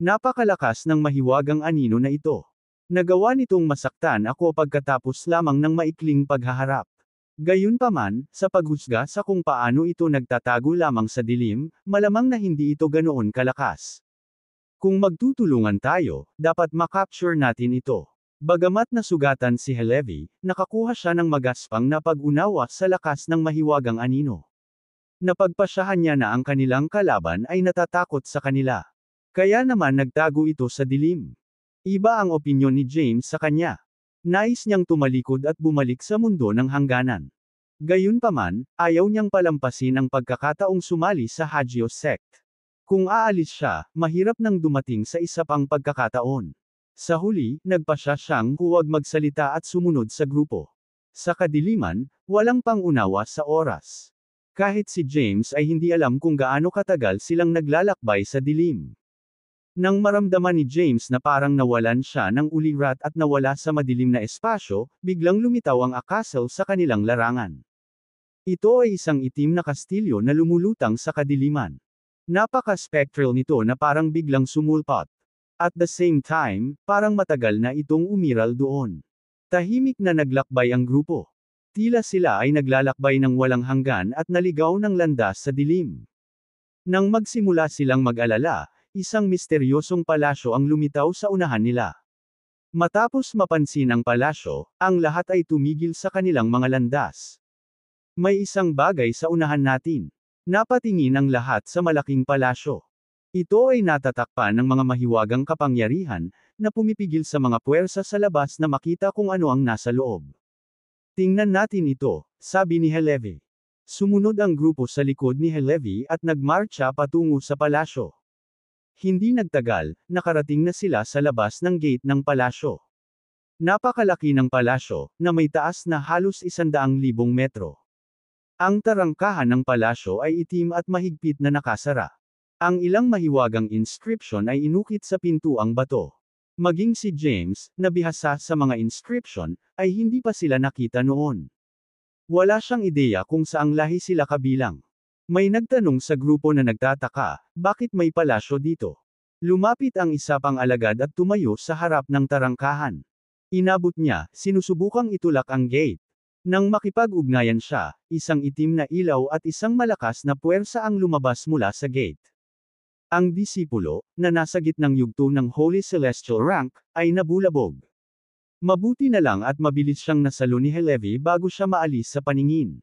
Speaker 1: Napakalakas ng mahiwagang anino na ito. Nagawa nitong masaktan ako pagkatapos lamang ng maikling paghaharap. Gayunpaman, sa paghusga sa kung paano ito nagtatago lamang sa dilim, malamang na hindi ito ganoon kalakas. Kung magtutulungan tayo, dapat makapture natin ito. Bagamat nasugatan si Halevi, nakakuha siya ng magaspang na pag-unawa sa lakas ng mahiwagang anino. Napagpasyahan niya na ang kanilang kalaban ay natatakot sa kanila. Kaya naman nagtago ito sa dilim. Iba ang opinyon ni James sa kanya. Nais niyang tumalikod at bumalik sa mundo ng hangganan. Gayunpaman, ayaw niyang palampasin ang pagkakataong sumali sa Hagio sect. Kung aalis siya, mahirap nang dumating sa isa pang pagkakataon. Sa huli, nagpasya siyang huwag magsalita at sumunod sa grupo. Sa kadiliman, walang pangunawa sa oras. Kahit si James ay hindi alam kung gaano katagal silang naglalakbay sa dilim. Nang maramdaman ni James na parang nawalan siya ng ulirat at nawala sa madilim na espasyo, biglang lumitaw ang akasel sa kanilang larangan. Ito ay isang itim na kastilyo na lumulutang sa kadiliman. Napaka-spectral nito na parang biglang sumulpot. At the same time, parang matagal na itong umiral doon. Tahimik na naglakbay ang grupo. Tila sila ay naglalakbay ng walang hanggan at naligaw ng landas sa dilim. Nang magsimula silang mag-alala, isang misteryosong palasyo ang lumitaw sa unahan nila. Matapos mapansin ang palasyo, ang lahat ay tumigil sa kanilang mga landas. May isang bagay sa unahan natin. Napatingin ang lahat sa malaking palasyo. Ito ay natatakpan ng mga mahiwagang kapangyarihan, na pumipigil sa mga puwersa sa labas na makita kung ano ang nasa loob. Tingnan natin ito, sabi ni Halevi. Sumunod ang grupo sa likod ni Halevi at nagmarcha patungo sa palasyo. Hindi nagtagal, nakarating na sila sa labas ng gate ng palasyo. Napakalaki ng palasyo, na may taas na halos 100,000 metro. Ang tarangkahan ng palasyo ay itim at mahigpit na nakasara. Ang ilang mahiwagang inscription ay inukit sa pintuang bato. Maging si James, na bihasa sa mga inscription, ay hindi pa sila nakita noon. Wala siyang ideya kung saang lahi sila kabilang. May nagtanong sa grupo na nagtataka, bakit may palasyo dito? Lumapit ang isa pang alagad at tumayo sa harap ng tarangkahan. Inabot niya, sinusubukang itulak ang gate. Nang makipag-ugnayan siya, isang itim na ilaw at isang malakas na puwersa ang lumabas mula sa gate. Ang disipulo, na nasa gitnang yugto ng Holy Celestial Rank, ay nabulabog. Mabuti na lang at mabilis siyang nasalo ni Halevi bago siya maalis sa paningin.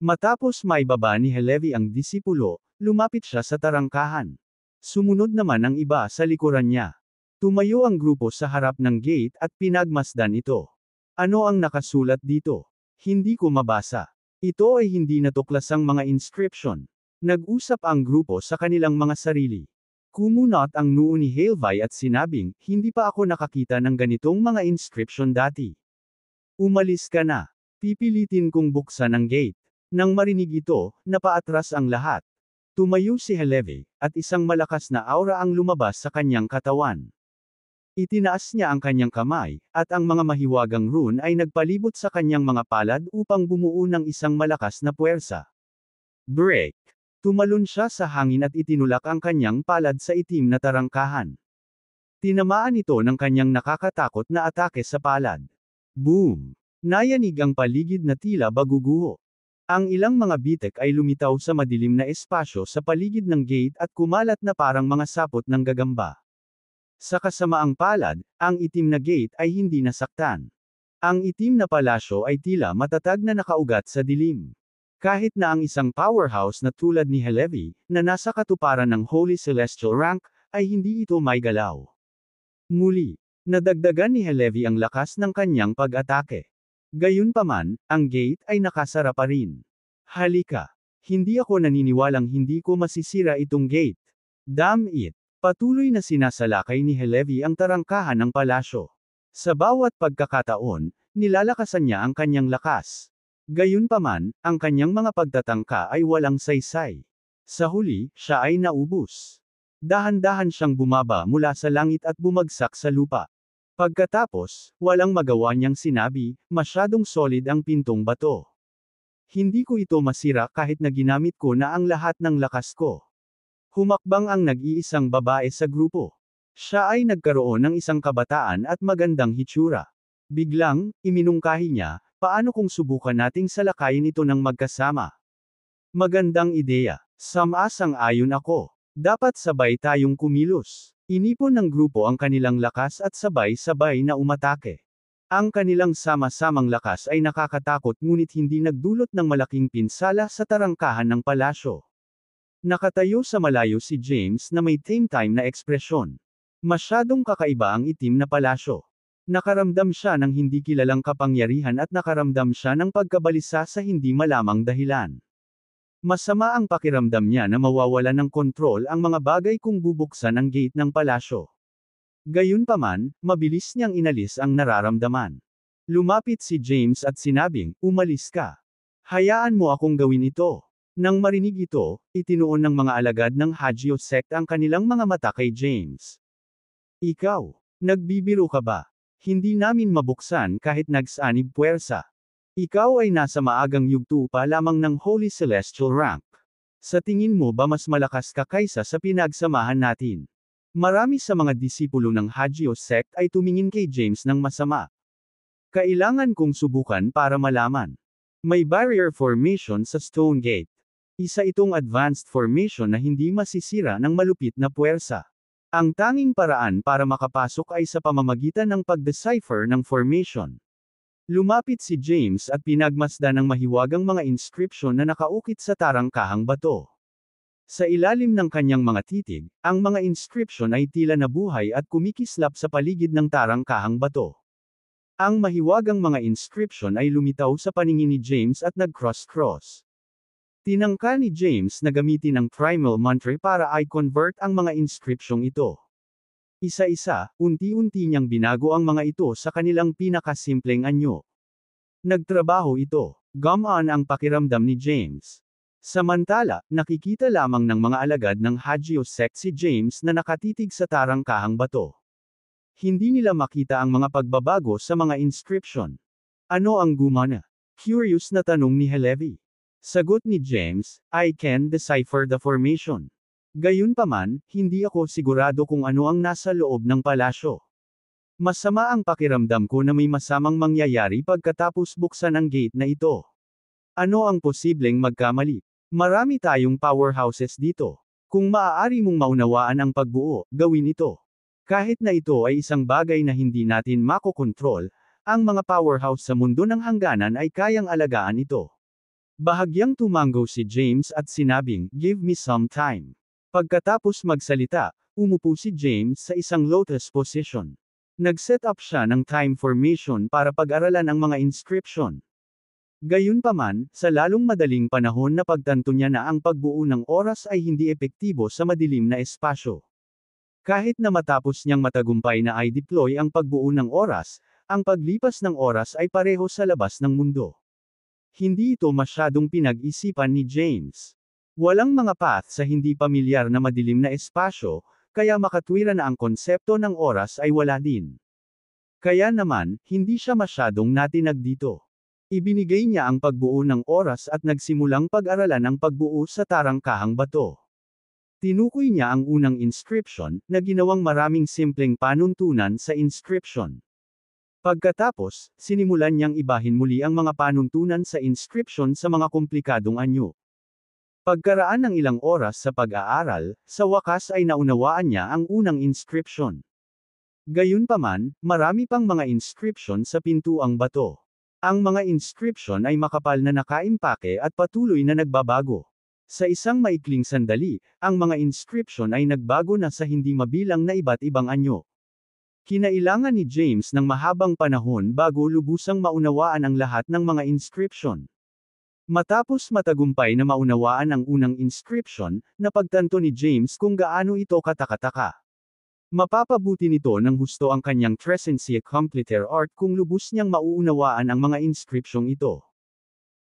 Speaker 1: Matapos maibaba ni Halevi ang disipulo, lumapit siya sa tarangkahan. Sumunod naman ang iba sa likuran niya. Tumayo ang grupo sa harap ng gate at pinagmasdan ito. Ano ang nakasulat dito? Hindi ko mabasa. Ito ay hindi natuklasang mga inscription. Nag-usap ang grupo sa kanilang mga sarili. Kumunot ang noo ni Halevi at sinabing, hindi pa ako nakakita ng ganitong mga inscription dati. Umalis ka na. Pipilitin kong buksan ang gate. Nang marinig ito, napaatras ang lahat. Tumayo si Halevi, at isang malakas na aura ang lumabas sa kanyang katawan. Itinaas niya ang kanyang kamay, at ang mga mahiwagang rune ay nagpalibot sa kanyang mga palad upang bumuo ng isang malakas na puwersa. Break! Tumalon siya sa hangin at itinulak ang kanyang palad sa itim na tarangkahan. Tinamaan ito ng kanyang nakakatakot na atake sa palad. Boom! Nayanig ang paligid na tila baguguho. Ang ilang mga bitek ay lumitaw sa madilim na espasyo sa paligid ng gate at kumalat na parang mga sapot ng gagamba. Sa kasamaang palad, ang itim na gate ay hindi nasaktan. Ang itim na palasyo ay tila matatag na nakaugat sa dilim. Kahit na ang isang powerhouse na tulad ni Halevi, na nasa katuparan ng Holy Celestial Rank, ay hindi ito may galaw. Muli, nadagdagan ni Halevi ang lakas ng kanyang pag-atake. Gayunpaman, ang gate ay nakasara pa rin. Halika. Hindi ako naniniwalang hindi ko masisira itong gate. Damn it. Patuloy na sinasalakay ni Halevi ang tarangkahan ng palasyo. Sa bawat pagkakataon, nilalakasan niya ang kanyang lakas. Gayunpaman, ang kanyang mga pagtatangka ay walang saysay. Sa huli, siya ay naubos. Dahan-dahan siyang bumaba mula sa langit at bumagsak sa lupa. Pagkatapos, walang magawa niyang sinabi, masyadong solid ang pintong bato. Hindi ko ito masira kahit na ginamit ko na ang lahat ng lakas ko. Humakbang ang nag-iisang babae sa grupo. Siya ay nagkaroon ng isang kabataan at magandang hitsura. Biglang, iminungkahi niya, paano kung subukan nating salakayin ito ng magkasama? Magandang ideya. Sama-sang-ayon ako. Dapat sabay tayong kumilos. Inipon ng grupo ang kanilang lakas at sabay-sabay na umatake. Ang kanilang sama-samang lakas ay nakakatakot ngunit hindi nagdulot ng malaking pinsala sa tarangkahan ng palasyo. Nakatayo sa malayo si James na may time na ekspresyon. Masyadong kakaiba ang itim na palasyo. Nakaramdam siya ng hindi kilalang kapangyarihan at nakaramdam siya ng pagkabalisa sa hindi malamang dahilan. Masama ang pakiramdam niya na mawawala ng kontrol ang mga bagay kung bubuksan ang gate ng palasyo. Gayunpaman, mabilis niyang inalis ang nararamdaman. Lumapit si James at sinabing, umalis ka. Hayaan mo akong gawin ito. Nang marinig ito, itinuon ng mga alagad ng Hagio sect ang kanilang mga mata kay James. Ikaw, nagbibiro ka ba? Hindi namin mabuksan kahit nagsanib puwersa. Ikaw ay nasa maagang yugto pa lamang ng Holy Celestial Rank. Sa tingin mo ba mas malakas ka kaysa sa pinagsamahan natin? Marami sa mga disipulo ng Hagio sect ay tumingin kay James ng masama. Kailangan kong subukan para malaman. May barrier formation sa Stone Gate. Isa itong advanced formation na hindi masisira ng malupit na puwersa. Ang tanging paraan para makapasok ay sa pamamagitan ng pag-decipher ng formation. Lumapit si James at pinagmasdan ng mahiwagang mga inscription na nakaukit sa tarangkahang bato. Sa ilalim ng kanyang mga titig, ang mga inscription ay tila nabuhay at kumikislap sa paligid ng tarangkahang bato. Ang mahiwagang mga inscription ay lumitaw sa paningin ni James at nag-cross-cross. Tinangka ni James na gamitin ang primal mantra para i-convert ang mga inscripsyong ito. Isa-isa, unti-unti niyang binago ang mga ito sa kanilang pinakasimpleng anyo. Nagtrabaho ito. Gumaan ang pakiramdam ni James. Samantala, nakikita lamang ng mga alagad ng Hagio sect si James na nakatitig sa tarangkahang bato. Hindi nila makita ang mga pagbabago sa mga inscription. Ano ang gumana? Curious na tanong ni Halevi. Sagot ni James, I can decipher the formation. Gayunpaman, hindi ako sigurado kung ano ang nasa loob ng palasyo. Masama ang pakiramdam ko na may masamang mangyayari pagkatapos buksan ang gate na ito. Ano ang posibleng magkamali? Marami tayong powerhouses dito. Kung maaari mong maunawaan ang pagbuo, gawin ito. Kahit na ito ay isang bagay na hindi natin makokontrol, ang mga powerhouse sa mundo ng hangganan ay kayang alagaan ito. Bahagyang tumango si James at sinabing, "Give me some time." Pagkatapos magsalita, umupo si James sa isang lotus position. Nag-set up siya ng time formation para pag-aralan ang mga inscription. Gayunpaman, sa lalong madaling panahon napagtanto niya na ang pagbuo ng oras ay hindi epektibo sa madilim na espasyo. Kahit na matapos niyang matagumpay na i-deploy ang pagbuo ng oras, ang paglipas ng oras ay pareho sa labas ng mundo. Hindi ito masyadong pinag-isipan ni James. Walang mga path sa hindi pamilyar na madilim na espasyo, kaya makatwira na ang konsepto ng oras ay wala din. Kaya naman, hindi siya masyadong natinag dito. Ibinigay niya ang pagbuo ng oras at nagsimulang pag-aralan ang pagbuo sa tarangkahang bato. Tinukoy niya ang unang inscription, na ginawang maraming simpleng panuntunan sa inscription. Pagkatapos, sinimulan niyang ibahin muli ang mga panuntunan sa inscription sa mga komplikadong anyo. Pagkaraan ng ilang oras sa pag-aaral, sa wakas ay naunawaan niya ang unang inscription. Gayunpaman, marami pang mga inscription sa pintuang bato. Ang mga inscription ay makapal na nakaimpake at patuloy na nagbabago. Sa isang maikling sandali, ang mga inscription ay nagbago na sa hindi mabilang na iba't ibang anyo. Kinailangan ni James ng mahabang panahon bago lubusang maunawaan ang lahat ng mga inscription. Matapos matagumpay na maunawaan ang unang inscription, napagtanto ni James kung gaano ito katakataka. Mapapabuti nito ng husto ang kanyang Tresensia Completer Art kung lubos niyang mauunawaan ang mga inscription ito.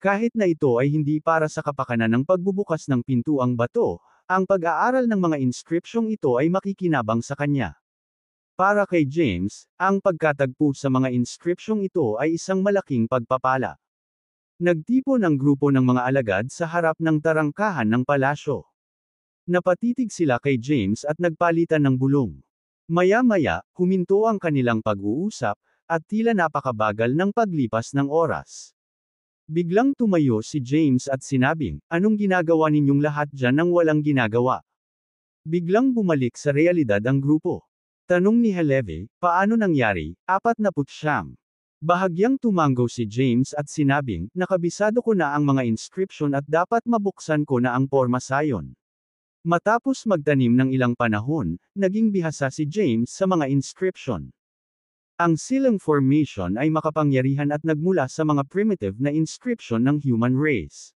Speaker 1: Kahit na ito ay hindi para sa kapakanan ng pagbubukas ng pintuang bato, ang pag-aaral ng mga inscription ito ay makikinabang sa kanya. Para kay James, ang pagkatagpo sa mga inscription ito ay isang malaking pagpapala. Nagtipon ang grupo ng mga alagad sa harap ng tarangkahan ng palasyo. Napatitig sila kay James at nagpalitan ng bulong. Maya-maya, huminto ang kanilang pag-uusap, at tila napakabagal ng paglipas ng oras. Biglang tumayo si James at sinabing, "Anong ginagawa ninyong lahat dyan nang walang ginagawa?" Biglang bumalik sa realidad ang grupo. Tanong ni Heleve, "Paano nangyari?" 49. Bahagyang tumango si James at sinabing, "Nakabisado ko na ang mga inscription at dapat mabuksan ko na ang porma sayon." Matapos magtanim ng ilang panahon, naging bihasa si James sa mga inscription. Ang silang formation ay makapangyarihan at nagmula sa mga primitive na inscription ng human race.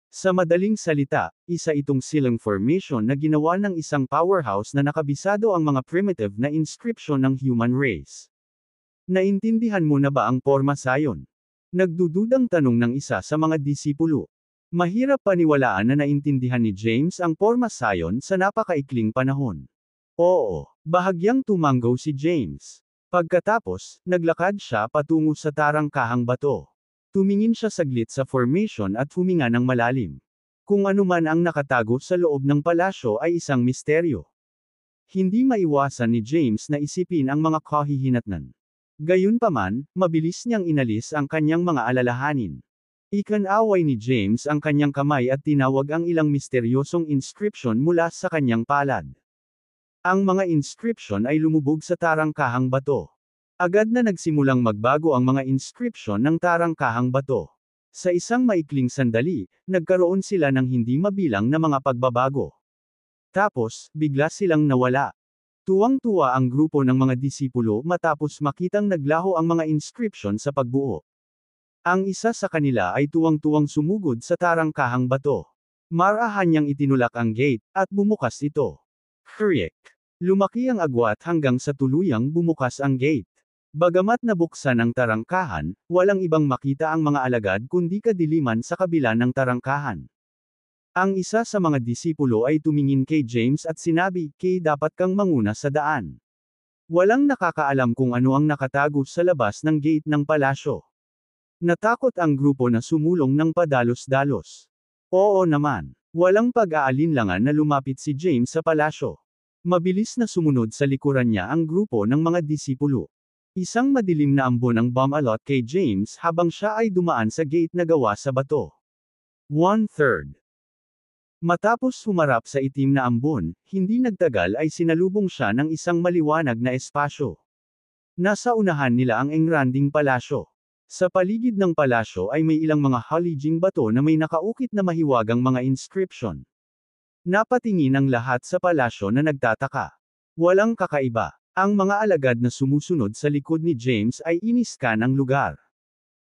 Speaker 1: Sa madaling salita, isa itong silang formation na ginawa ng isang powerhouse na nakabisado ang mga primitive na inscription ng human race. Naintindihan mo na ba ang porma sayon? Nagdududang tanong ng isa sa mga disipulo. Mahirap paniwalaan na naintindihan ni James ang porma sayon sa napakaikling panahon. Oo, bahagyang tumango si James. Pagkatapos, naglakad siya patungo sa tarangkahang bato. Tumingin siya saglit sa formation at huminga ng malalim. Kung ano man ang nakatago sa loob ng palasyo ay isang misteryo. Hindi maiwasan ni James na isipin ang mga kahihinatnan. Gayunpaman, mabilis niyang inalis ang kanyang mga alalahanin. Ikinaway ni James ang kanyang kamay at tinawag ang ilang misteryosong inscription mula sa kanyang palad. Ang mga inscription ay lumubog sa tarangkahang bato. Agad na nagsimulang magbago ang mga inscription ng tarangkahang bato. Sa isang maikling sandali, nagkaroon sila ng hindi mabilang na mga pagbabago. Tapos, bigla silang nawala. Tuwang-tuwa ang grupo ng mga disipulo matapos makitang naglaho ang mga inscription sa pagbuo. Ang isa sa kanila ay tuwang-tuwang sumugod sa tarangkahang bato. Marahan niyang itinulak ang gate, at bumukas ito. Kriek! Lumaki ang agwat hanggang sa tuluyang bumukas ang gate. Bagamat nabuksan ang tarangkahan, walang ibang makita ang mga alagad kundi kadiliman sa kabila ng tarangkahan. Ang isa sa mga disipulo ay tumingin kay James at sinabi, "Kay dapat kang manguna sa daan." Walang nakakaalam kung ano ang nakatago sa labas ng gate ng palasyo. Natakot ang grupo na sumulong ng padalos-dalos. Oo naman. Walang pag-aalinlangan na lumapit si James sa palasyo. Mabilis na sumunod sa likuran niya ang grupo ng mga disipulo. Isang madilim na ambon ang bumalot kay James habang siya ay dumaan sa gate na gawa sa bato. 1/3. Matapos humarap sa itim na ambon, hindi nagtagal ay sinalubong siya ng isang maliwanag na espasyo. Nasa unahan nila ang engranding palasyo. Sa paligid ng palasyo ay may ilang mga halijing bato na may nakaukit na mahiwagang mga inscription. Napatingin ang lahat sa palasyo na nagtataka. Walang kakaiba. Ang mga alagad na sumusunod sa likod ni James ay iniskan ang lugar.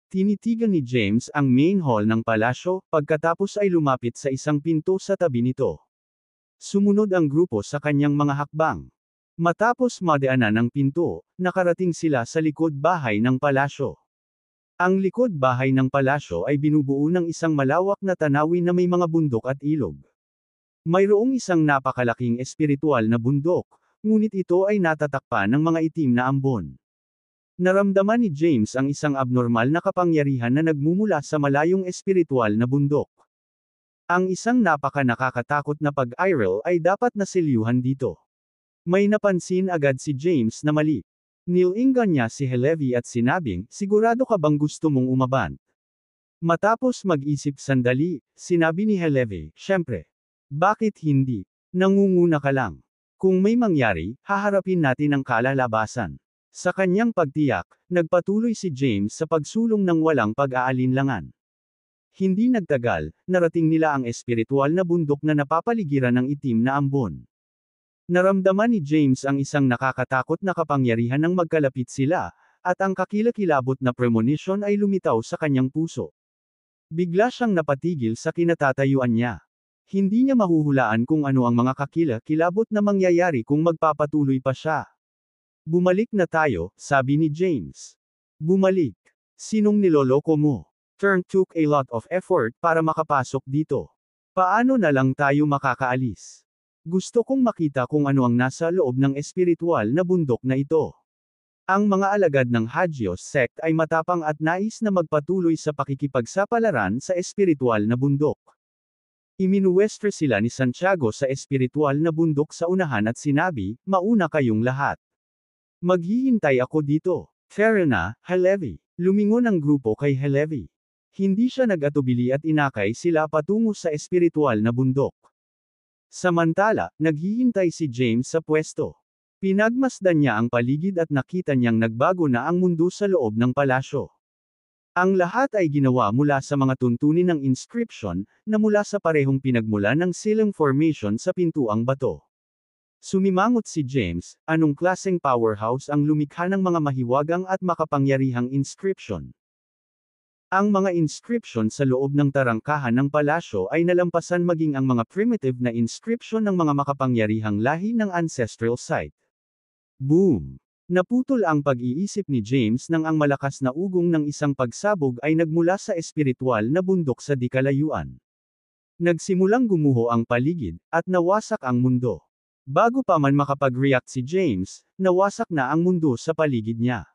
Speaker 1: Tinitigan ni James ang main hall ng palasyo, pagkatapos ay lumapit sa isang pinto sa tabi nito. Sumunod ang grupo sa kanyang mga hakbang. Matapos madaanan ang pinto, nakarating sila sa likod bahay ng palasyo. Ang likod bahay ng palasyo ay binubuo ng isang malawak na tanawin na may mga bundok at ilog. Mayroong isang napakalaking espiritual na bundok, ngunit ito ay natatakpan ng mga itim na ambon. Naramdaman ni James ang isang abnormal na kapangyarihan na nagmumula sa malayong espiritual na bundok. Ang isang nakakatakot na pag-iral ay dapat nasilyuhan dito. May napansin agad si James na mali. Nilingan niya si Helevi at sinabing, "Sigurado ka bang gusto mong umabant?" Matapos mag-isip sandali, sinabi ni Helevi, "Siyempre. Bakit hindi? Nangunguna ka lang. Kung may mangyari, haharapin natin ang kalalabasan." Sa kanyang pagtiyak, nagpatuloy si James sa pagsulong ng walang pag-aalinlangan. Hindi nagtagal, narating nila ang espiritual na bundok na napapaligiran ng itim na ambon. Naramdaman ni James ang isang nakakatakot na kapangyarihan nang magkalapit sila, at ang kakilakilabot na premonition ay lumitaw sa kanyang puso. Bigla siyang napatigil sa kinatatayuan niya. Hindi niya mahuhulaan kung ano ang mga kakilakilabot na mangyayari kung magpapatuloy pa siya. "Bumalik na tayo," sabi ni James. "Bumalik? Sinong niloloko mo? Turn took a lot of effort para makapasok dito. Paano na lang tayo makakaalis? Gusto kong makita kung ano ang nasa loob ng espiritual na bundok na ito." Ang mga alagad ng Hagios sect ay matapang at nais na magpatuloy sa pakikipagsapalaran sa espiritual na bundok. Iminuwestre sila ni Santiago sa espiritual na bundok sa unahan at sinabi, "Mauna kayong lahat. Maghihintay ako dito." "Fair na, Helevi." Lumingon ang grupo kay Helevi. Hindi siya nag-atubili at inakay sila patungo sa espiritual na bundok. Samantala, naghihintay si James sa pwesto. Pinagmasdan niya ang paligid at nakita niyang nagbago na ang mundo sa loob ng palasyo. Ang lahat ay ginawa mula sa mga tuntunin ng inscription, na mula sa parehong pinagmula ng silang formation sa pintuang bato. Sumimangot si James, anong klaseng powerhouse ang lumikha ng mga mahiwagang at makapangyarihang inscription? Ang mga inscription sa loob ng tarangkahan ng palasyo ay nalampasan maging ang mga primitive na inscription ng mga makapangyarihang lahi ng ancestral site. Boom! Naputol ang pag-iisip ni James nang ang malakas na ugong ng isang pagsabog ay nagmula sa espiritual na bundok sa di kalayuan. Nagsimulang gumuho ang paligid, at nawasak ang mundo. Bago pa man makapag-react si James, nawasak na ang mundo sa paligid niya.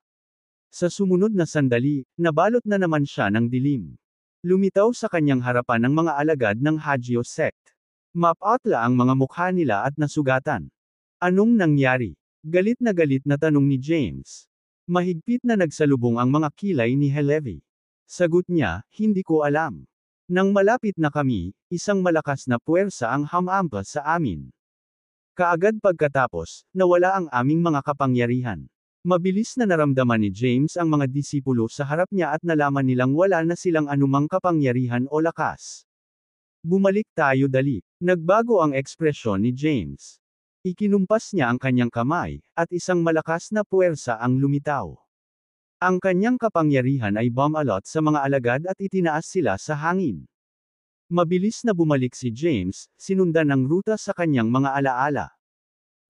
Speaker 1: Sa sumunod na sandali, nabalot na naman siya ng dilim. Lumitaw sa kanyang harapan ang mga alagad ng Hagios sect. Mapatla ang mga mukha nila at nasugatan. Anong nangyari? Galit na tanong ni James. Mahigpit na nagsalubong ang mga kilay ni Helevi. Sagot niya, "Hindi ko alam. Nang malapit na kami, isang malakas na puwersa ang hamampas sa amin. Kaagad pagkatapos, nawala ang aming mga kapangyarihan." Mabilis na naramdaman ni James ang mga disipulo sa harap niya at nalaman nilang wala na silang anumang kapangyarihan o lakas. "Bumalik tayo dali." Nagbago ang ekspresyon ni James. Ikinumpas niya ang kanyang kamay, at isang malakas na puwersa ang lumitaw. Ang kanyang kapangyarihan ay bumalot sa mga alagad at itinaas sila sa hangin. Mabilis na bumalik si James, sinundan ang ruta sa kanyang mga alaala.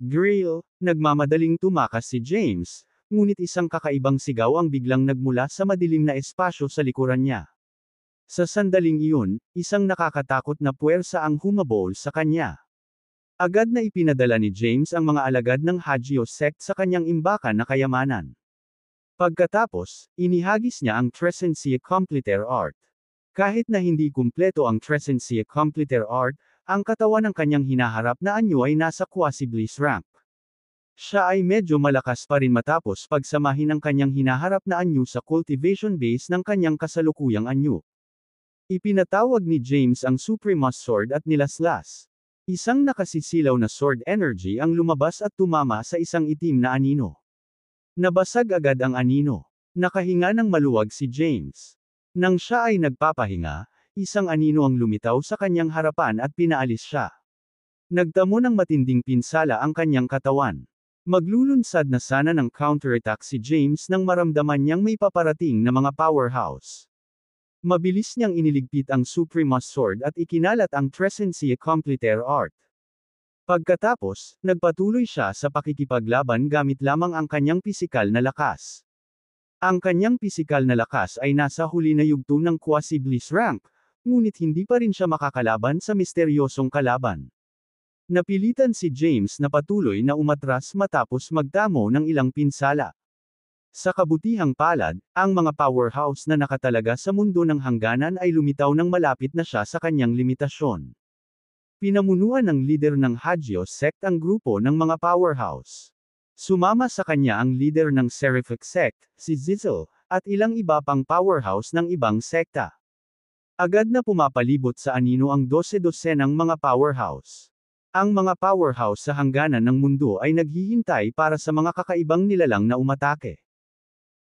Speaker 1: "Grill!" Nagmamadaling tumakas si James, ngunit isang kakaibang sigaw ang biglang nagmula sa madilim na espasyo sa likuran niya. Sa sandaling iyon, isang nakakatakot na puwersa ang humabol sa kanya. Agad na ipinadala ni James ang mga alagad ng Hagios sect sa kanyang imbakan na kayamanan. Pagkatapos, inihagis niya ang Trescentia Completaire Art. Kahit na hindi kumpleto ang Trescentia Completaire Art, ang katawan ng kanyang hinaharap na anyo ay nasa quasi-bliss rank. Siya ay medyo malakas pa rin matapos pagsamahin ang kanyang hinaharap na anyo sa cultivation base ng kanyang kasalukuyang anyo. Ipinatawag ni James ang Supremos Sword at nilaslas. Isang nakasisilaw na sword energy ang lumabas at tumama sa isang itim na anino. Nabasag agad ang anino. Nakahinga ng maluwag si James. Nang siya ay nagpapahinga, isang anino ang lumitaw sa kanyang harapan at pinaalis siya. Nagtamo ng matinding pinsala ang kanyang katawan. Maglulunsad na sana ng counterattack si James nang maramdaman niyang may paparating na mga powerhouse. Mabilis niyang iniligpit ang Supremos Sword at ikinalat ang Trescentia Completer Art. Pagkatapos, nagpatuloy siya sa pakikipaglaban gamit lamang ang kanyang pisikal na lakas. Ang kanyang pisikal na lakas ay nasa huli na yugto ng Quasi-Bliss rank, ngunit hindi pa rin siya makakalaban sa misteryosong kalaban. Napilitan si James na patuloy na umatras matapos magtamo ng ilang pinsala. Sa kabutihang palad, ang mga powerhouse na nakatalaga sa mundo ng hangganan ay lumitaw nang malapit na siya sa kanyang limitasyon. Pinamunuan ng leader ng Hagios sect ang grupo ng mga powerhouse. Sumama sa kanya ang leader ng Seraphic sect, si Zizel, at ilang iba pang powerhouse ng ibang sekta. Agad na pumapalibot sa anino ang 12-dosenang mga powerhouse. Ang mga powerhouse sa hangganan ng mundo ay naghihintay para sa mga kakaibang nilalang na umatake.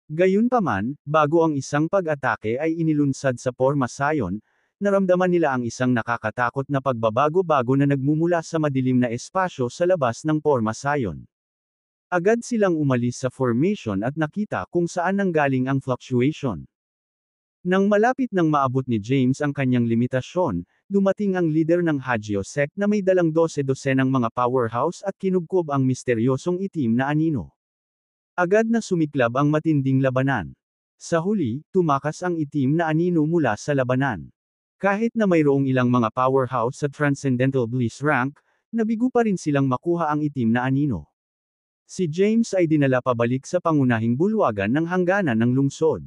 Speaker 1: Gayunpaman, bago ang isang pag-atake ay inilunsad sa Pormasayon, naramdaman nila ang isang nakakatakot na pagbabago-bago na nagmumula sa madilim na espasyo sa labas ng Pormasayon. Agad silang umalis sa formation at nakita kung saan nanggaling ang fluctuation. Nang malapit nang maabot ni James ang kanyang limitasyon, dumating ang leader ng Hagios sect na may dalang 12-dosenang mga powerhouse at kinubkob ang misteryosong itim na anino. Agad na sumiklab ang matinding labanan. Sa huli, tumakas ang itim na anino mula sa labanan. Kahit na mayroong ilang mga powerhouse sa Transcendental Bliss rank, nabigo pa rin silang makuha ang itim na anino. Si James ay dinala pabalik sa pangunahing bulwagan ng hangganan ng lungsod.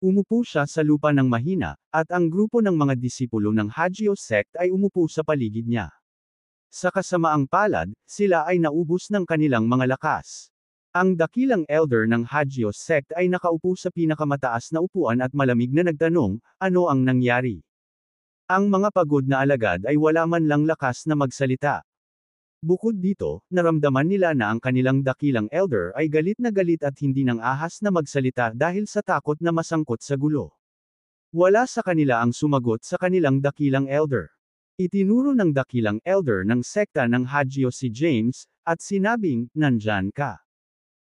Speaker 1: Umupo siya sa lupa ng mahina, at ang grupo ng mga disipulo ng Hagios sect ay umupo sa paligid niya. Sa kasamaang palad, sila ay naubos ng kanilang mga lakas. Ang dakilang elder ng Hagios sect ay nakaupo sa pinakamataas na upuan at malamig na nagtanong, ano ang nangyari? Ang mga pagod na alagad ay wala man lang lakas na magsalita. Bukod dito, naramdaman nila na ang kanilang dakilang elder ay galit at hindi nang ahas na magsalita dahil sa takot na masangkot sa gulo. Wala sa kanila ang sumagot sa kanilang dakilang elder. Itinuro ng dakilang elder ng sekta ng Hagios si James, at sinabing, nandyan ka.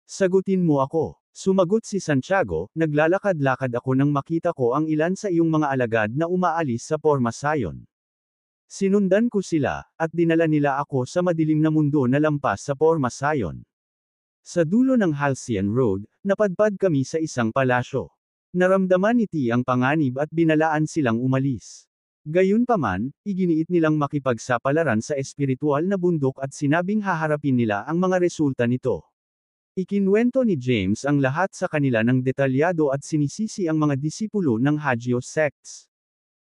Speaker 1: Sagutin mo ako. Sumagot si Santiago, naglalakad-lakad ako nang makita ko ang ilan sa iyong mga alagad na umaalis sa Pormasayon. Sinundan ko sila, at dinala nila ako sa madilim na mundo na lampas sa Pormasayon. Sa dulo ng Halcyon Road, napadpad kami sa isang palasyo. Naramdaman ni T ang panganib at binalaan silang umalis. Gayunpaman, iginiit nilang makipagsapalaran sa espiritual na bundok at sinabing haharapin nila ang mga resulta nito. Ikinwento ni James ang lahat sa kanila ng detalyado at sinisisi ang mga disipulo ng Hagios sects.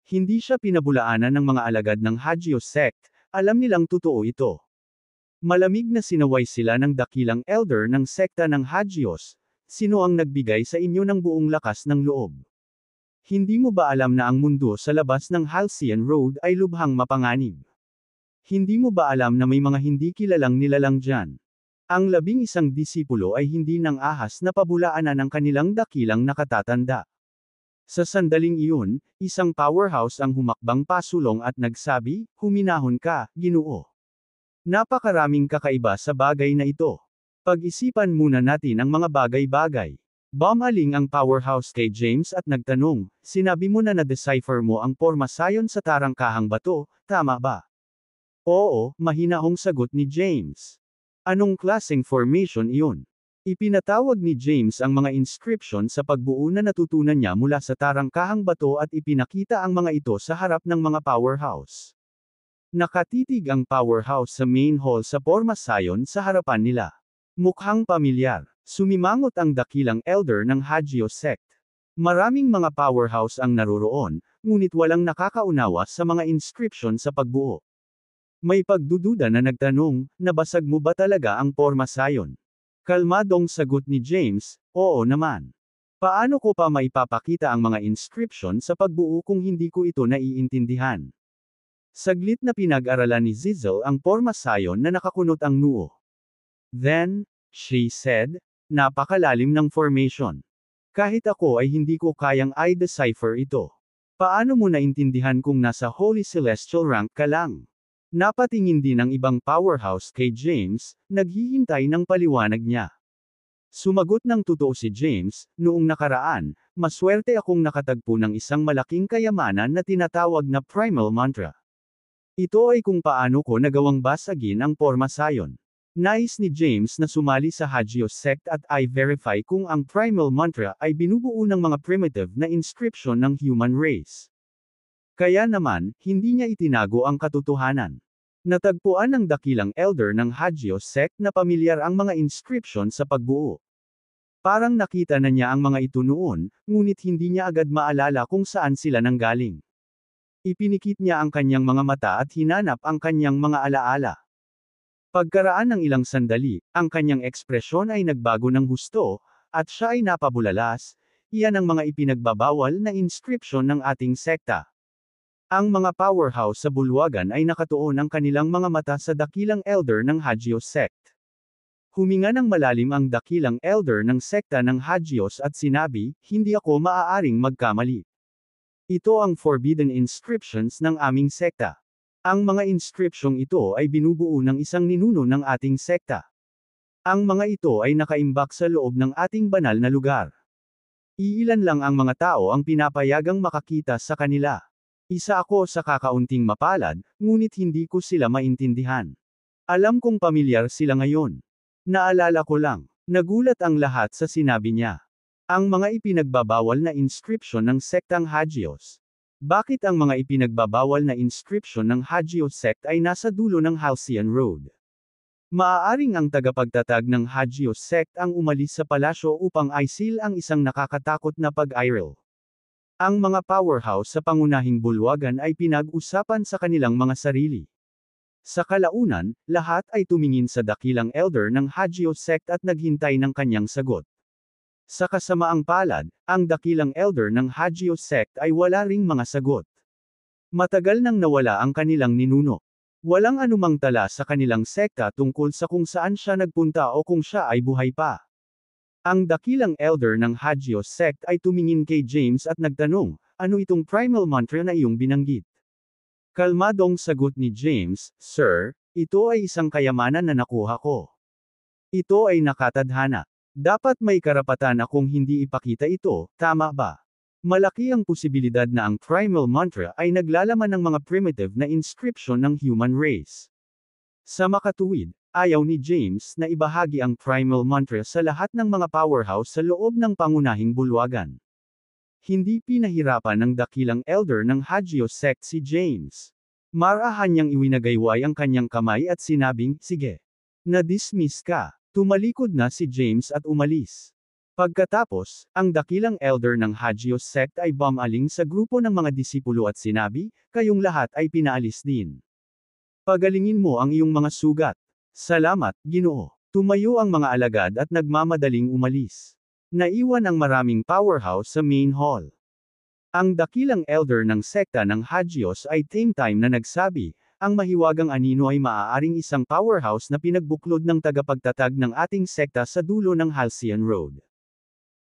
Speaker 1: Hindi siya pinabulaanan ng mga alagad ng Hagios sect, alam nilang totoo ito. Malamig na sinaway sila ng dakilang elder ng sekta ng Hagios, sino ang nagbigay sa inyo ng buong lakas ng loob? Hindi mo ba alam na ang mundo sa labas ng Halcyon Road ay lubhang mapanganib? Hindi mo ba alam na may mga hindi kilalang nilalang dyan? Ang 11 disipulo ay hindi nang ahas na pabulaanan ang kanilang dakilang nakatatanda. Sa sandaling iyon, isang powerhouse ang humakbang pasulong at nagsabi, huminahon ka, Ginoo. Napakaraming kakaiba sa bagay na ito. Pag-isipan muna natin ang mga bagay-bagay. Bumaling ang powerhouse kay James at nagtanong, sinabi mo na na-decipher mo ang Pormasayon sa tarangkahang bato, tama ba? Oo, mahinahong sagot ni James. Anong klaseng formation iyon? Ipinatawag ni James ang mga inscription sa pagbuo na natutunan niya mula sa tarangkahang bato at ipinakita ang mga ito sa harap ng mga powerhouse. Nakatitig ang powerhouse sa main hall sa Pormasayon sa harapan nila. Mukhang pamilyar. Sumimangot ang dakilang elder ng Hagios sect. Maraming mga powerhouse ang naroroon, ngunit walang nakakaunawa sa mga inscription sa pagbuo. May pagdududa na nagtanong, nabasag mo ba talaga ang Pormasayon? Kalmadong sagot ni James, oo naman. Paano ko pa maipapakita ang mga inscription sa pagbuo kung hindi ko ito naiintindihan? Saglit na pinag-aralan ni Zizel ang porma sayon na nakakunot ang noo. Then, she said, napakalalim ng formation. Kahit ako ay hindi ko kayang i-decipher ito. Paano mo naintindihan kung nasa Holy Celestial rank ka lang? Napatingin din ang ibang powerhouse kay James, naghihintay ng paliwanag niya. Sumagot ng totoo si James, noong nakaraan, maswerte akong nakatagpo ng isang malaking kayamanan na tinatawag na primal mantra. Ito ay kung paano ko nagawang basagin ang porma sayon. Nais ni James na sumali sa Hagios sect at i-verify kung ang primal mantra ay binubuo ng mga primitive na inscription ng human race. Kaya naman, hindi niya itinago ang katotohanan. Natagpuan ng dakilang elder ng Hagios sect na pamilyar ang mga inscription sa pagbuo. Parang nakita na niya ang mga ito noon, ngunit hindi niya agad maalala kung saan sila nanggaling. Ipinikit niya ang kanyang mga mata at hinanap ang kanyang mga alaala. Pagkaraan ng ilang sandali, ang kanyang ekspresyon ay nagbago ng husto, at siya ay napabulalas, iyan ang mga ipinagbabawal na inscription ng ating sekta. Ang mga powerhouse sa bulwagan ay nakatuon ang kanilang mga mata sa dakilang elder ng Hagios sect. Huminga ng malalim ang dakilang elder ng sekta ng Hagios at sinabi, hindi ako maaaring magkamali. Ito ang forbidden inscriptions ng aming sekta. Ang mga inscripsyong ito ay binubuo ng isang ninuno ng ating sekta. Ang mga ito ay nakaimbak sa loob ng ating banal na lugar. Iilan lang ang mga tao ang pinapayagang makakita sa kanila. Isa ako sa kakaunting mapalad, ngunit hindi ko sila maintindihan. Alam kong pamilyar sila ngayon. Naalala ko lang, nagulat ang lahat sa sinabi niya. Ang mga ipinagbabawal na inscription ng sektang Hagios. Bakit ang mga ipinagbabawal na inscription ng Hagios sect ay nasa dulo ng Halcyon Road? Maaaring ang tagapagtatag ng Hagios sect ang umalis sa palasyo upang isil ang isang nakakatakot na pag-iral. Ang mga powerhouse sa pangunahing bulwagan ay pinag-usapan sa kanilang mga sarili. Sa kalaunan, lahat ay tumingin sa dakilang elder ng Hagios sect at naghintay ng kanyang sagot. Sa kasamaang palad, ang dakilang elder ng Hagios sect ay wala ring mga sagot. Matagal nang nawala ang kanilang ninuno. Walang anumang tala sa kanilang sekta tungkol sa kung saan siya nagpunta o kung siya ay buhay pa. Ang dakilang elder ng Hagios sect ay tumingin kay James at nagtanong, ano itong primal mantra na iyong binanggit? Kalmadong sagot ni James, Sir, ito ay isang kayamanan na nakuha ko. Ito ay nakatadhana. Dapat may karapatan akong hindi ipakita ito, tama ba? Malaki ang posibilidad na ang primal mantra ay naglalaman ng mga primitive na inscription ng human race. Sa makatuwid, ayaw ni James na ibahagi ang primal mantra sa lahat ng mga powerhouse sa loob ng pangunahing bulwagan. Hindi pinahirapan ng dakilang elder ng Hagios sect si James. Marahan niyang iwinagayway ang kanyang kamay at sinabing, sige. Na-dismiss ka. Tumalikod na si James at umalis. Pagkatapos, ang dakilang elder ng Hagios sect ay bumaling sa grupo ng mga disipulo at sinabi, kayong lahat ay pinaalis din. Pagalingin mo ang iyong mga sugat. Salamat, Ginoo. Tumayo ang mga alagad at nagmamadaling umalis. Naiwan ang maraming powerhouse sa main hall. Ang dakilang elder ng sekta ng Hagios ay same time na nagsabi, ang mahiwagang anino ay maaaring isang powerhouse na pinagbuklod ng tagapagtatag ng ating sekta sa dulo ng Halcyon Road.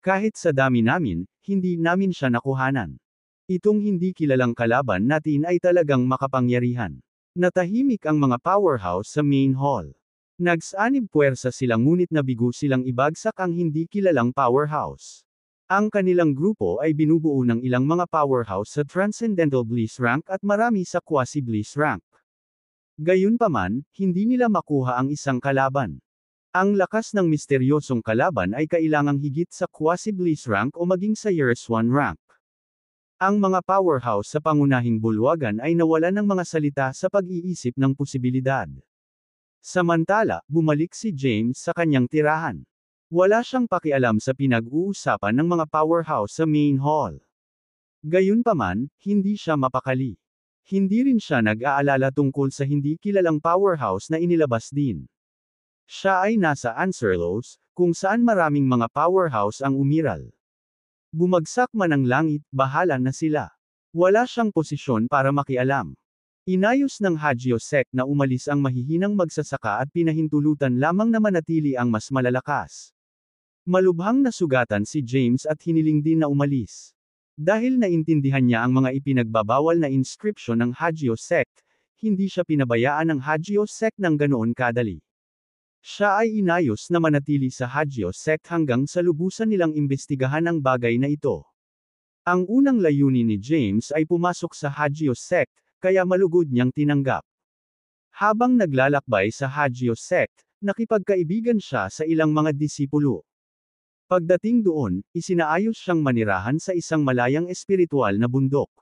Speaker 1: Kahit sa dami namin, hindi namin siya nakuhanan. Itong hindi kilalang kalaban natin ay talagang makapangyarihan. Natahimik ang mga powerhouse sa main hall. Nagsanib puwersa sila ngunit nabigo silang ibagsak ang hindi kilalang powerhouse. Ang kanilang grupo ay binubuo ng ilang mga powerhouse sa Transcendental Bliss rank at marami sa Quasi-Bliss rank. Gayunpaman, hindi nila makuha ang isang kalaban. Ang lakas ng misteryosong kalaban ay kailangang higit sa Quasi-Bliss rank o maging sa Years 1 rank. Ang mga powerhouse sa pangunahing bulwagan ay nawalan ng mga salita sa pag-iisip ng posibilidad. Samantala, bumalik si James sa kanyang tirahan. Wala siyang pakialam sa pinag-uusapan ng mga powerhouse sa main hall. Gayunpaman, hindi siya mapakali. Hindi rin siya nag-aalala tungkol sa hindi kilalang powerhouse na inilabas din. Siya ay nasa Anserlos, kung saan maraming mga powerhouse ang umiral. Bumagsak man ang langit, bahala na sila. Wala siyang posisyon para makialam. Inayos ng Hagio sect na umalis ang mahihinang magsasaka at pinahintulutan lamang na manatili ang mas malalakas. Malubhang nasugatan si James at hiniling din na umalis. Dahil naintindihan niya ang mga ipinagbabawal na inscription ng Hagio sect, hindi siya pinabayaan ng Hagio sect ng ganoon kadali. Siya ay inayos na manatili sa Hagio sect hanggang sa lubusan nilang imbestigahan ang bagay na ito. Ang unang layunin ni James ay pumasok sa Hagio sect, kaya malugod niyang tinanggap. Habang naglalakbay sa Hagio sect, nakipagkaibigan siya sa ilang mga disipulo. Pagdating doon, isinaayos siyang manirahan sa isang malayang espiritual na bundok.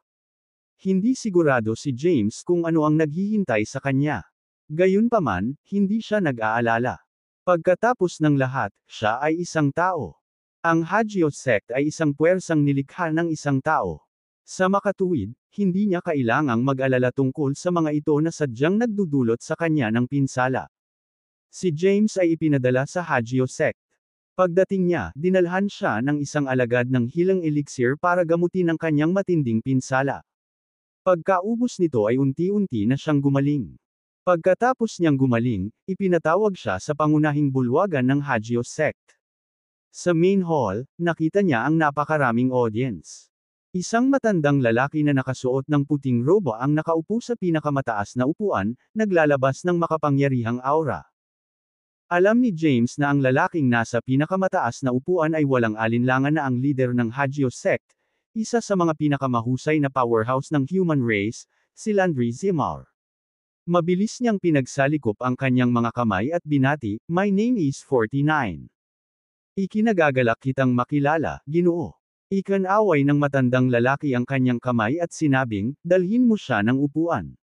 Speaker 1: Hindi sigurado si James kung ano ang naghihintay sa kanya. Gayunpaman, hindi siya nag-aalala. Pagkatapos ng lahat, siya ay isang tao. Ang Hagio sect ay isang puwersang nilikha ng isang tao. Sa makatuwid, hindi niya kailangang mag-alala tungkol sa mga ito na sadyang nagdudulot sa kanya ng pinsala. Si James ay ipinadala sa Hagio sect. Pagdating niya, dinalhan siya ng isang alagad ng hilang elixir para gamutin ang kanyang matinding pinsala. Pagkaubos nito ay unti-unti na siyang gumaling. Pagkatapos niyang gumaling, ipinatawag siya sa pangunahing bulwagan ng Hagio sect. Sa main hall, nakita niya ang napakaraming audience. Isang matandang lalaki na nakasuot ng puting roba ang nakaupo sa pinakamataas na upuan, naglalabas ng makapangyarihang aura. Alam ni James na ang lalaking nasa pinakamataas na upuan ay walang alinlangan na ang leader ng Hagio sect, isa sa mga pinakamahusay na powerhouse ng human race, si Landry Zimar. Mabilis niyang pinagsalikop ang kanyang mga kamay at binati, "My name is 49. Ikinagagalak kitang makilala, Ginoo." Ikinaway ng matandang lalaki ang kanyang kamay at sinabing, "Dalhin mo siya ng upuan."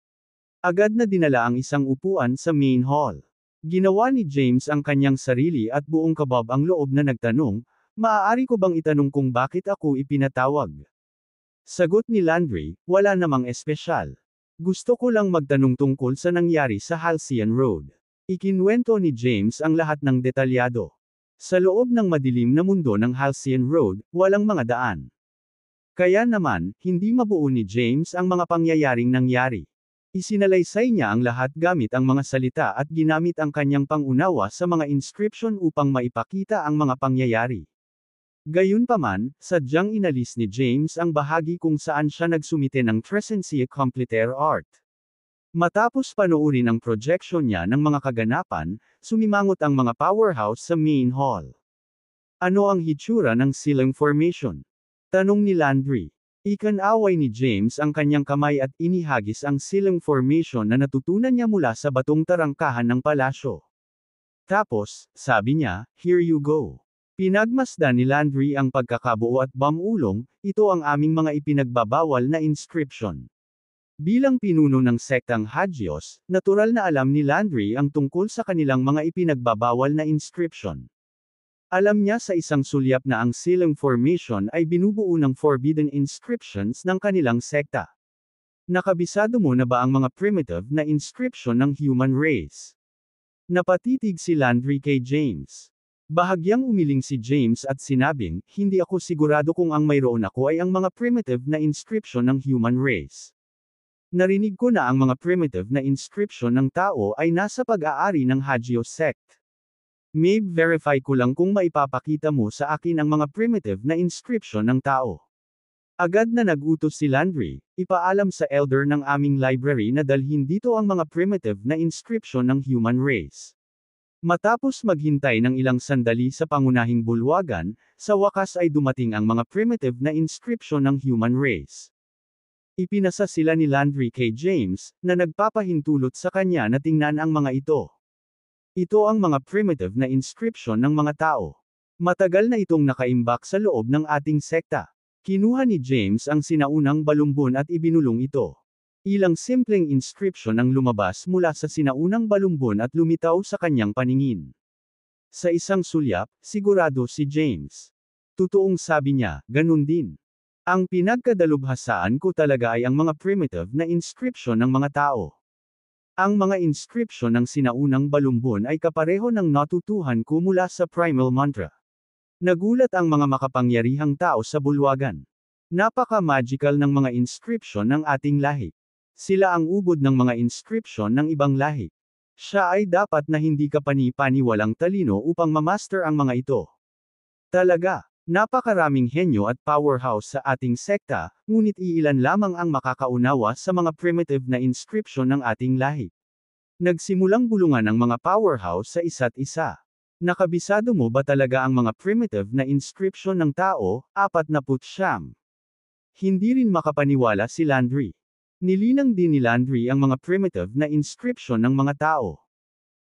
Speaker 1: Agad na dinala ang isang upuan sa main hall. Ginawa ni James ang kanyang sarili at buong kabab ang loob na nagtanong, "Maaari ko bang itanong kung bakit ako ipinatawag?" Sagot ni Landry, "Wala namang espesyal. Gusto ko lang magtanong tungkol sa nangyari sa Halcyon Road." Ikinwento ni James ang lahat ng detalyado. Sa loob ng madilim na mundo ng Halcyon Road, walang mga daan. Kaya naman, hindi mabuo ni James ang mga pangyayaring nangyari. Isinalaysay niya ang lahat gamit ang mga salita at ginamit ang kanyang pangunawa sa mga inscription upang maipakita ang mga pangyayari. Gayunpaman, sadyang inalis ni James ang bahagi kung saan siya nagsumite ng Trescentia Completaire Art. Matapos panoorin ang projection niya ng mga kaganapan, sumimangot ang mga powerhouse sa main hall. "Ano ang hitsura ng ceiling formation?" tanong ni Landry. Ikinaway ni James ang kanyang kamay at inihagis ang ceiling formation na natutunan niya mula sa batong tarangkahan ng palasyo. Tapos, sabi niya, "Here you go." Pinagmasdan ni Landry ang pagkakabuo at bamulong, "Ito ang aming mga ipinagbabawal na inscription." Bilang pinuno ng sektang Hagios, natural na alam ni Landry ang tungkol sa kanilang mga ipinagbabawal na inscription. Alam niya sa isang sulyap na ang ceiling formation ay binubuo ng forbidden inscriptions ng kanilang sekta. Nakabisado mo na ba ang mga primitive na inscription ng human race? Napatitig si Landry kay James. Bahagyang umiling si James at sinabing, "Hindi ako sigurado kung ang mayroon ako ay ang mga primitive na inscription ng human race. Narinig ko na ang mga primitive na inscription ng tao ay nasa pag-aari ng Hagio sect. May verify ko lang kung maipapakita mo sa akin ang mga primitive na inscription ng tao." Agad na nagutos si Landry, "Ipaalam sa elder ng aming library na dalhin dito ang mga primitive na inscription ng human race." Matapos maghintay ng ilang sandali sa pangunahing bulwagan, sa wakas ay dumating ang mga primitive na inscription ng human race. Ipinasa sila ni Landry kay James, na nagpapahintulot sa kanya na tingnan ang mga ito. Ito ang mga primitive na inscription ng mga tao. Matagal na itong nakaimbak sa loob ng ating sekta. Kinuha ni James ang sinaunang balumbon at ibinulong ito. Ilang simpleng inscription ang lumabas mula sa sinaunang balumbon at lumitaw sa kanyang paningin. Sa isang sulyap, sigurado si James. Totoong sabi niya, "Ganun din. Ang pinagkadalubhasaan ko talaga ay ang mga primitive na inscription ng mga tao. Ang mga inscription ng sinaunang balumbon ay kapareho ng natutuhan ko mula sa primal mantra. Nagulat ang mga makapangyarihang tao sa bulwagan. Napaka-magical ng mga inscription ng ating lahi. Sila ang ubod ng mga inscription ng ibang lahi. Siya ay dapat na hindi ka pani-paniwalang talino upang mamaster ang mga ito. Talaga, napakaraming henyo at powerhouse sa ating sekta, ngunit iilan lamang ang makakaunawa sa mga primitive na inscription ng ating lahi. Nagsimulang bulungan ang mga powerhouse sa isa't isa. Nakabisado mo ba talaga ang mga primitive na inscription ng tao? 49. Hindi rin makapaniwala si Landry. Nilinang din ni Landry ang mga primitive na inscription ng mga tao.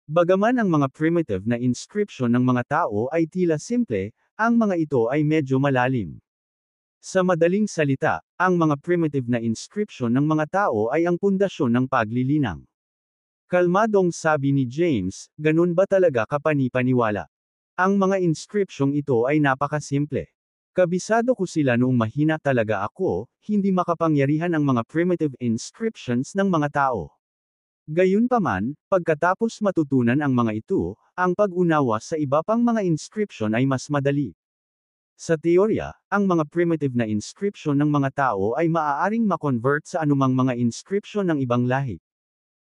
Speaker 1: Bagaman ang mga primitive na inscription ng mga tao ay tila simple, ang mga ito ay medyo malalim. Sa madaling salita, ang mga primitive na inscription ng mga tao ay ang pundasyon ng paglilinang. Kalmadong sabi ni James, ganun ba talaga kapani-paniwala? Ang mga inscripsyong ito ay napakasimple. Kabisado ko sila noong mahina talaga ako, hindi makapangyarihan ang mga primitive inscriptions ng mga tao. Gayunpaman, pagkatapos matutunan ang mga ito, ang pag-unawa sa iba pang mga inscription ay mas madali. Sa teorya, ang mga primitive na inscription ng mga tao ay maaaring makonvert sa anumang mga inscription ng ibang lahi.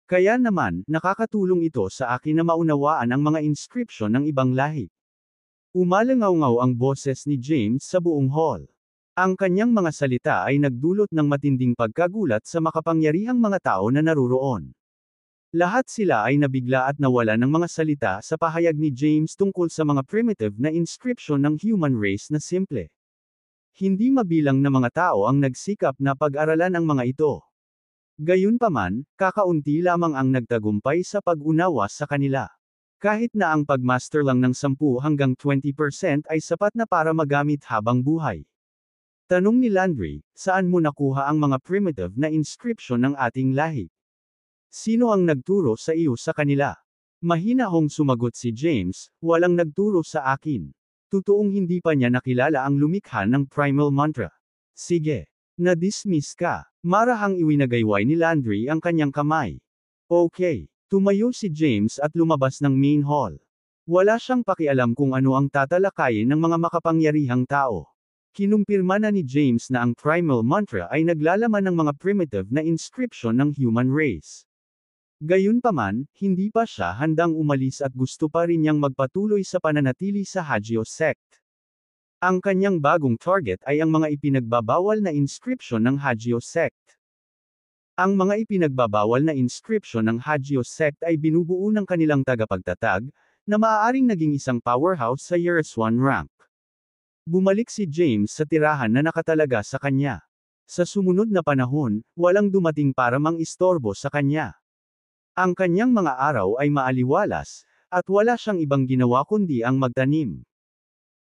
Speaker 1: Kaya naman, nakakatulong ito sa akin na maunawaan ang mga inscription ng ibang lahi. Umalangaw-ngaw ang boses ni James sa buong hall. Ang kanyang mga salita ay nagdulot ng matinding pagkagulat sa makapangyarihang mga tao na naruroon. Lahat sila ay nabigla at nawala ng mga salita sa pahayag ni James tungkol sa mga primitive na inscription ng human race na simple. Hindi mabilang na mga tao ang nagsikap na pag-aralan ang mga ito. Gayunpaman, kakaunti lamang ang nagtagumpay sa pag-unawa sa kanila. Kahit na ang pagmaster lang ng 10 hanggang 20% ay sapat na para magamit habang buhay. Tanong ni Landry, saan mo nakuha ang mga primitive na inscription ng ating lahi? Sino ang nagturo sa iyo sa kanila? Mahinahong sumagot si James, walang nagturo sa akin. Totoong hindi pa niya nakilala ang lumikha ng primal mantra. Sige. Na-dismiss ka. Marahang iwinagayway ni Landry ang kanyang kamay. Okay. Tumayo si James at lumabas ng main hall. Wala siyang pakialam kung ano ang tatalakayin ng mga makapangyarihang tao. Kinumpirma na ni James na ang primal mantra ay naglalaman ng mga primitive na inscription ng human race. Gayunpaman, hindi pa siya handang umalis at gusto pa rin niyang magpatuloy sa pananatili sa Hagio sect. Ang kanyang bagong target ay ang mga ipinagbabawal na inscription ng Hagio sect. Ang mga ipinagbabawal na inscription ng Hagio sect ay binubuo ng kanilang tagapagtatag, na maaaring naging isang powerhouse sa Year 1 rank. Bumalik si James sa tirahan na nakatalaga sa kanya. Sa sumunod na panahon, walang dumating para mang-istorbo sa kanya. Ang kanyang mga araw ay maaliwalas, at wala siyang ibang ginawa kundi ang magtanim.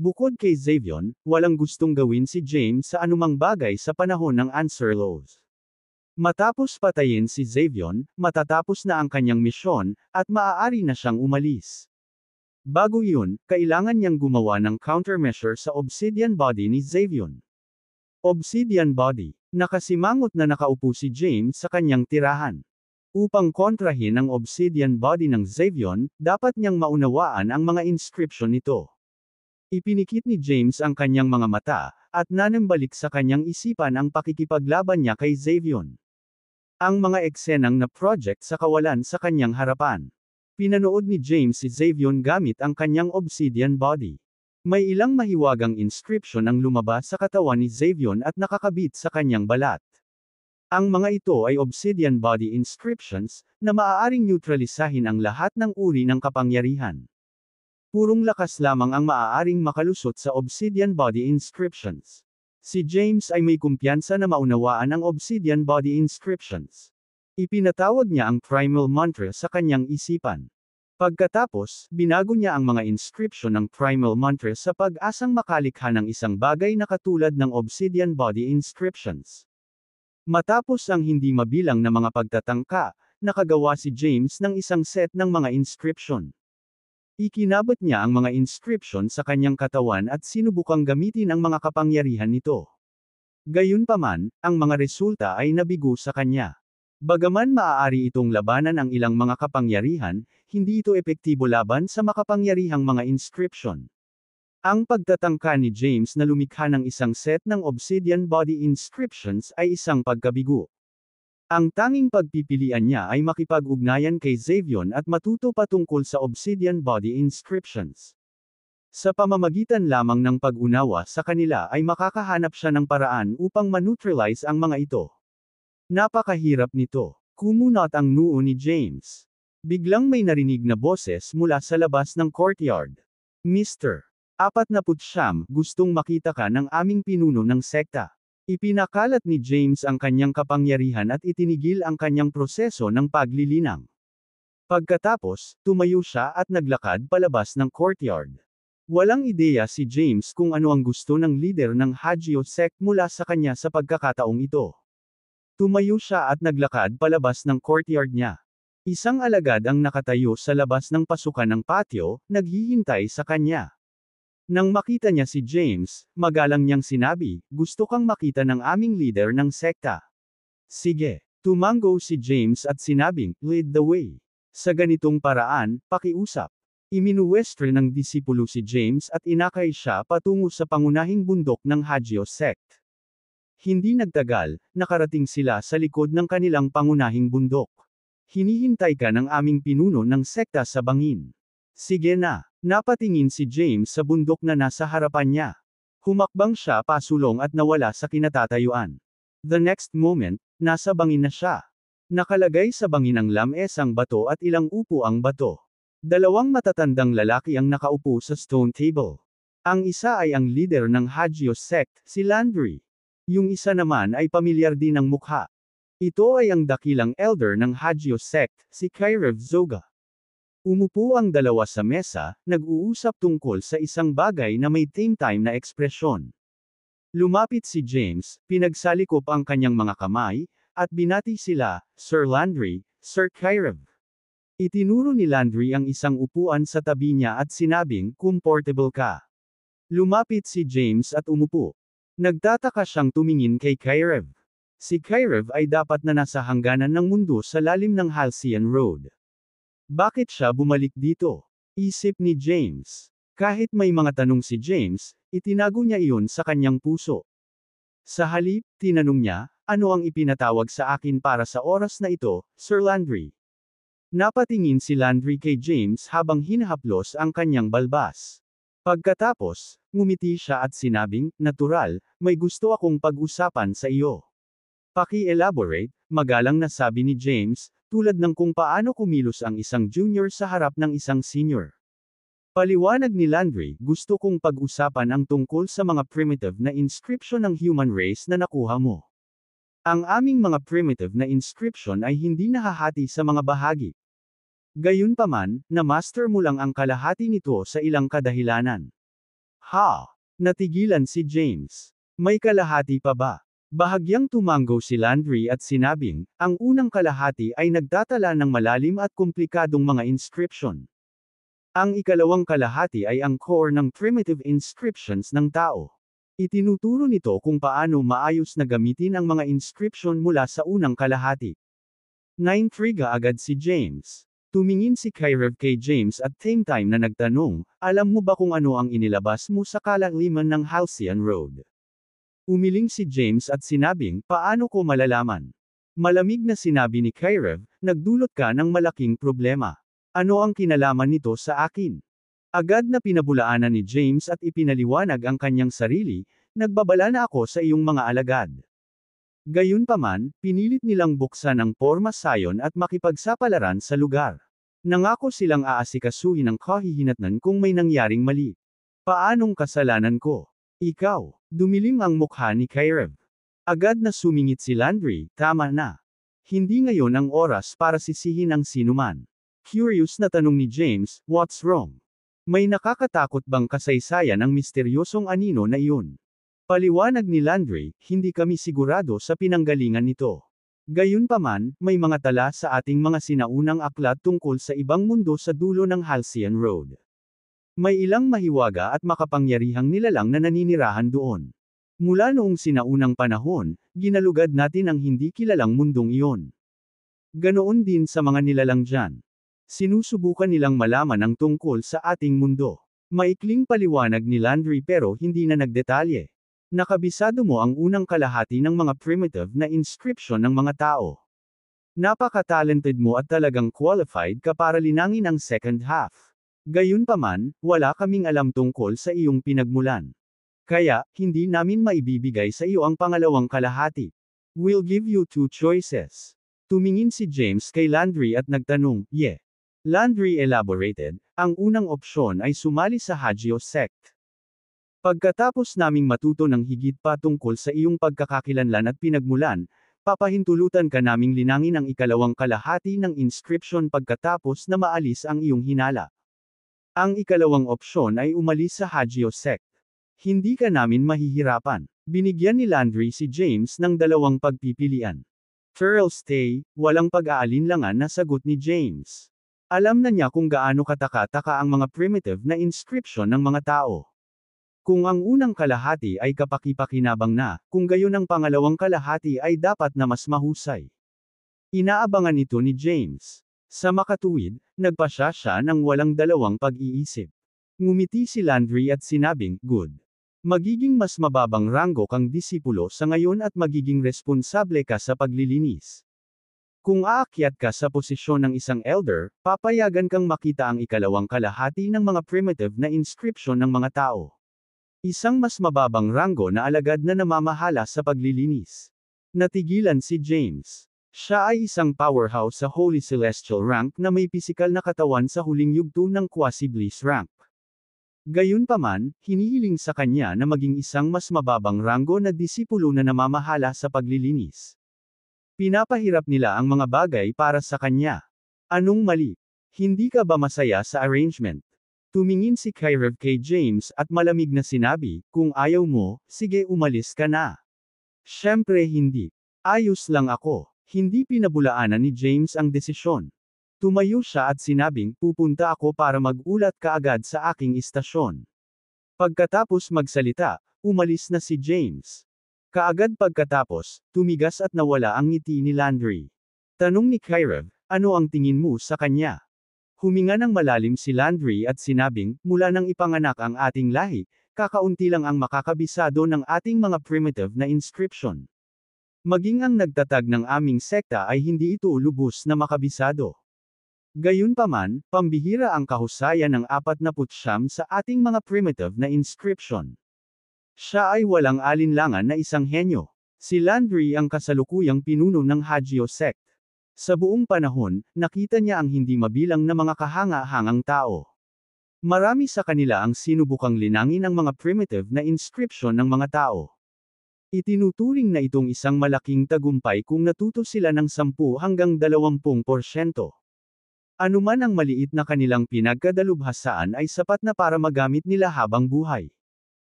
Speaker 1: Bukod kay Xavion, walang gustong gawin si James sa anumang bagay sa panahon ng Answer Laws. Matapos patayin si Xavion, matatapos na ang kanyang misyon, at maaari na siyang umalis. Bago yun, kailangan niyang gumawa ng countermeasure sa Obsidian Body ni Xavion. Obsidian Body. Nakasimangot na nakaupo si James sa kanyang tirahan. Upang kontrahin ang Obsidian Body ng Xavion, dapat niyang maunawaan ang mga inscription nito. Ipinikit ni James ang kanyang mga mata, at nanambalik sa kanyang isipan ang pakikipaglaban niya kay Xavion. Ang mga eksenang na project sa kawalan sa kanyang harapan. Pinanood ni James si Xavion gamit ang kanyang Obsidian Body. May ilang mahiwagang inscription ang lumabas sa katawan ni Xavion at nakakabit sa kanyang balat. Ang mga ito ay Obsidian Body inscriptions, na maaaring neutralisahin ang lahat ng uri ng kapangyarihan. Purong lakas lamang ang maaaring makalusot sa Obsidian Body inscriptions. Si James ay may kumpiyansa na maunawaan ang Obsidian Body inscriptions. Ipinatawag niya ang primal mantra sa kanyang isipan. Pagkatapos, binago niya ang mga inscription ng primal mantra sa pag-asang makalikha ng isang bagay na katulad ng Obsidian Body inscriptions. Matapos ang hindi mabilang na mga pagtatangka, nakagawa si James ng isang set ng mga inscription. Ikinabot niya ang mga inscription sa kanyang katawan at sinubukang gamitin ang mga kapangyarihan nito. Gayunpaman, ang mga resulta ay nabigo sa kanya. Bagaman maaari itong labanan ang ilang mga kapangyarihan, hindi ito epektibo laban sa makapangyarihang mga inscription. Ang pagtatangka ni James na lumikha ng isang set ng obsidian body inscriptions ay isang pagkabigo. Ang tanging pagpipilian niya ay makipag-ugnayan kay Xavion at matuto patungkol sa obsidian body inscriptions. Sa pamamagitan lamang ng pag-unawa sa kanila ay makakahanap siya ng paraan upang maneutralize ang mga ito. Napakahirap nito. Kumunot ang noo ni James. Biglang may narinig na boses mula sa labas ng courtyard. Mr. 49, gustong makita ka ng aming pinuno ng sekta. Ipinakalat ni James ang kanyang kapangyarihan at itinigil ang kanyang proseso ng paglilinang. Pagkatapos, tumayo siya at naglakad palabas ng courtyard. Walang ideya si James kung ano ang gusto ng leader ng Hagio sect mula sa kanya sa pagkakataong ito. Tumayo siya at naglakad palabas ng courtyard niya. Isang alagad ang nakatayo sa labas ng pasukan ng patio, naghihintay sa kanya. Nang makita niya si James, magalang niyang sinabi, "Gusto kang makita ng aming leader ng sekta." Sige. Tumango si James at sinabing, "Lead the way." Sa ganitong paraan, pakiusap. Iminuwestre ng disipulo si James at inakay siya patungo sa pangunahing bundok ng Hagio sect. Hindi nagtagal, nakarating sila sa likod ng kanilang pangunahing bundok. "Hinihintay ka ng aming pinuno ng sekta sa bangin." "Sige na." Napatingin si James sa bundok na nasa harapan niya. Humakbang siya pasulong at nawala sa kinatatayuan. The next moment, nasa bangin na siya. Nakalagay sa bangin ang lamesang bato at ilang upuang bato. Dalawang matatandang lalaki ang nakaupo sa stone table. Ang isa ay ang leader ng Hagio sect, si Landry. Yung isa naman ay pamilyar din ang mukha. Ito ay ang dakilang elder ng Hagio sect, si Kairev Zoga. Umupo ang dalawa sa mesa, nag-uusap tungkol sa isang bagay na may time na ekspresyon. Lumapit si James, pinagsalikop ang kanyang mga kamay, at binati sila, "Sir Landry, Sir Kairev." Itinuro ni Landry ang isang upuan sa tabi niya at sinabing, "Comfortable ka." Lumapit si James at umupo. Nagtataka siyang tumingin kay Kairev. Si Kairev ay dapat na nasa hangganan ng mundo sa lalim ng Halcyon Road. Bakit siya bumalik dito? Isip ni James. Kahit may mga tanong si James, itinago niya iyon sa kanyang puso. Sa halip, tinanong niya, "Ano ang ipinatawag sa akin para sa oras na ito, Sir Landry?" Napatingin si Landry kay James habang hinahaplos ang kanyang balbas. Pagkatapos, ngumiti siya at sinabing, "Natural, may gusto akong pag-usapan sa iyo." "Paki-elaborate," magalang na sabi ni James, tulad ng kung paano kumilos ang isang junior sa harap ng isang senior. Paliwanag ni Landry, "Gusto kong pag-usapan ang tungkol sa mga primitive na inscription ng human race na nakuha mo. Ang aming mga primitive na inscription ay hindi nahahati sa mga bahagi. Gayunpaman, na-master mo lang ang kalahati nito sa ilang kadahilanan." Ha! Natigilan si James. May kalahati pa ba? Bahagyang tumango si Landry at sinabing, "Ang unang kalahati ay nagtatala ng malalim at komplikadong mga inscription. Ang ikalawang kalahati ay ang core ng primitive inscriptions ng tao. Itinuturo nito kung paano maayos na gamitin ang mga inscription mula sa unang kalahati." Naintriga agad si James. Tumingin si Kairev kay James at same time na nagtanong, "Alam mo ba kung ano ang inilabas mo sa kalaliman ng Halcyon Road?" Umiling si James at sinabing, "Paano ko malalaman?" Malamig na sinabi ni Kairev, "Nagdulot ka ng malaking problema. Ano ang kinalaman nito sa akin?" Agad na pinabulaanan ni James at ipinaliwanag ang kanyang sarili, "Nagbabala na ako sa iyong mga alagad." Gayunpaman, pinilit nilang buksan ang porma sayon at makipagsapalaran sa lugar. Nangako silang aasikasuhin ang kahihinatnan kung may nangyaring mali. "Paanong kasalanan ko? Ikaw." Dumilim ang mukha ni Kairev. Agad na sumingit si Landry, "Tama na. Hindi ngayon ang oras para sisihin ang sinuman." Curious na tanong ni James, "What's wrong? May nakakatakot bang kasaysayan ang misteryosong anino na iyon?" Paliwanag ni Landry, "Hindi kami sigurado sa pinanggalingan nito. Gayunpaman, may mga tala sa ating mga sinaunang aklat tungkol sa ibang mundo sa dulo ng Halcyon Road. May ilang mahiwaga at makapangyarihang nilalang na naninirahan doon. Mula noong sinaunang panahon, ginalugad natin ang hindi kilalang mundong iyon. Ganoon din sa mga nilalang dyan. Sinusubukan nilang malaman ang tungkol sa ating mundo. Maikling paliwanag ni Landry pero hindi na nagdetalye. Nakabisado mo ang unang kalahati ng mga primitive na inscription ng mga tao. Napaka-talented mo at talagang qualified ka para linangin ang second half. Gayunpaman, wala kaming alam tungkol sa iyong pinagmulan. Kaya, hindi namin maibibigay sa iyo ang pangalawang kalahati. We'll give you two choices. Tumingin si James kay Landry at nagtanong, "Yeah." Landry elaborated, ang unang opsyon ay sumali sa Hagio sect. Pagkatapos naming matuto ng higit pa tungkol sa iyong pagkakakilanlan at pinagmulan, papahintulutan ka naming linangin ang ikalawang kalahati ng inscription pagkatapos na maalis ang iyong hinala. Ang ikalawang opsyon ay umalis sa Hagio sect. Hindi ka namin mahihirapan. Binigyan ni Landry si James ng dalawang pagpipilian. Feral stay, walang pag-aalinlangan na sagot ni James. Alam na niya kung gaano kataka-taka ang mga primitive na inscription ng mga tao. Kung ang unang kalahati ay kapaki-pakinabang na, kung gayon ang pangalawang kalahati ay dapat na mas mahusay. Inaabangan ito ni James. Sa makatuwid, nagpasya siya ng walang dalawang pag-iisip. Ngumiti si Landry at sinabing, "Good. Magiging mas mababang ranggo kang disipulo sa ngayon at magiging responsable ka sa paglilinis. Kung aakyat ka sa posisyon ng isang elder, papayagan kang makita ang ikalawang kalahati ng mga primitive na inscription ng mga tao. Isang mas mababang ranggo na alagad na namamahala sa paglilinis." Natigilan si James. Siya ay isang powerhouse sa Holy Celestial rank na may pisikal na katawan sa huling yugto ng Quasi-Bliss rank. Gayunpaman, hinihiling sa kanya na maging isang mas mababang ranggo na disipulo na namamahala sa paglilinis. Pinapahirap nila ang mga bagay para sa kanya. Anong mali? Hindi ka ba masaya sa arrangement? Tumingin si Kyrev kay James at malamig na sinabi, "Kung ayaw mo, sige umalis ka na." Siyempre hindi. Ayos lang ako. Hindi pinabulaanan ni James ang desisyon. Tumayo siya at sinabing, "Pupunta ako para mag-ulat kaagad sa aking istasyon." Pagkatapos magsalita, umalis na si James. Kaagad pagkatapos, tumigas at nawala ang ngiti ni Landry. Tanong ni Kyrev, "Ano ang tingin mo sa kanya?" Huminga ng malalim si Landry at sinabing, "Mula nang ipanganak ang ating lahi, kakaunti lang ang makakabisado ng ating mga primitive na inscription. Maging ang nagtatag ng aming sekta ay hindi ito lubos na makabisado. Gayunpaman, pambihira ang kahusayan ng 49 sa ating mga primitive na inscription. Siya ay walang alinlangan na isang henyo. Si Landry ang kasalukuyang pinuno ng Hagio sect. Sa buong panahon, nakita niya ang hindi mabilang na mga kahanga-hangang tao. Marami sa kanila ang sinubukang linangin ang mga primitive na inscription ng mga tao. Itinuturing na itong isang malaking tagumpay kung natuto sila ng 10 hanggang 20%. Anuman ang maliit na kanilang pinagkadalubhasaan ay sapat na para magamit nila habang buhay.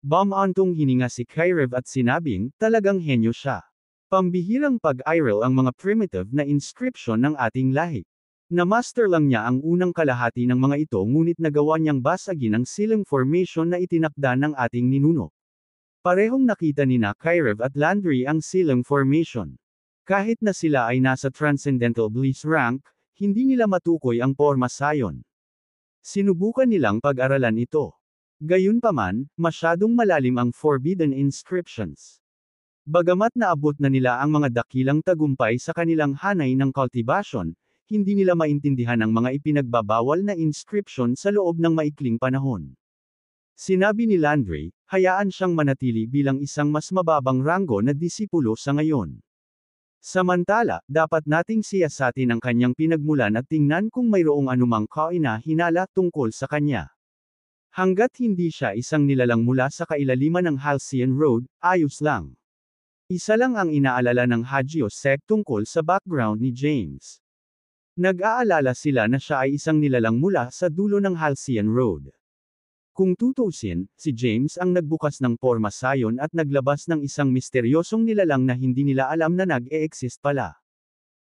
Speaker 1: Bumantong hininga si Kyrev at sinabing, "Talagang henyo siya. Pambihirang pag-iral ang mga primitive na inscription ng ating lahi. Na-master lang niya ang unang kalahati ng mga ito ngunit nagawa niyang basagin ang silang formation na itinakda ng ating ninuno." Parehong nakita ni Kyrev at Landry ang silang formation. Kahit na sila ay nasa Transcendental Bliss rank, hindi nila matukoy ang porma sayon. Sinubukan nilang pag-aralan ito. Gayunpaman, masyadong malalim ang forbidden inscriptions. Bagamat naabot na nila ang mga dakilang tagumpay sa kanilang hanay ng cultivation, hindi nila maintindihan ang mga ipinagbabawal na inscription sa loob ng maikling panahon. Sinabi ni Landry, hayaan siyang manatili bilang isang mas mababang ranggo na disipulo sa ngayon. Samantala, dapat nating siyasatin ang kanyang pinagmulan at tingnan kung mayroong anumang kaina-hinala tungkol sa kanya. Hanggat hindi siya isang nilalang mula sa kailaliman ng Halcyon Road, ayos lang. Isa lang ang inaalala ng Hagio sect tungkol sa background ni James. Nag-aalala sila na siya ay isang nilalang mula sa dulo ng Halcyon Road. Kung tutuusin, si James ang nagbukas ng porma sayon at naglabas ng isang misteryosong nilalang na hindi nila alam na nag-e-exist pala.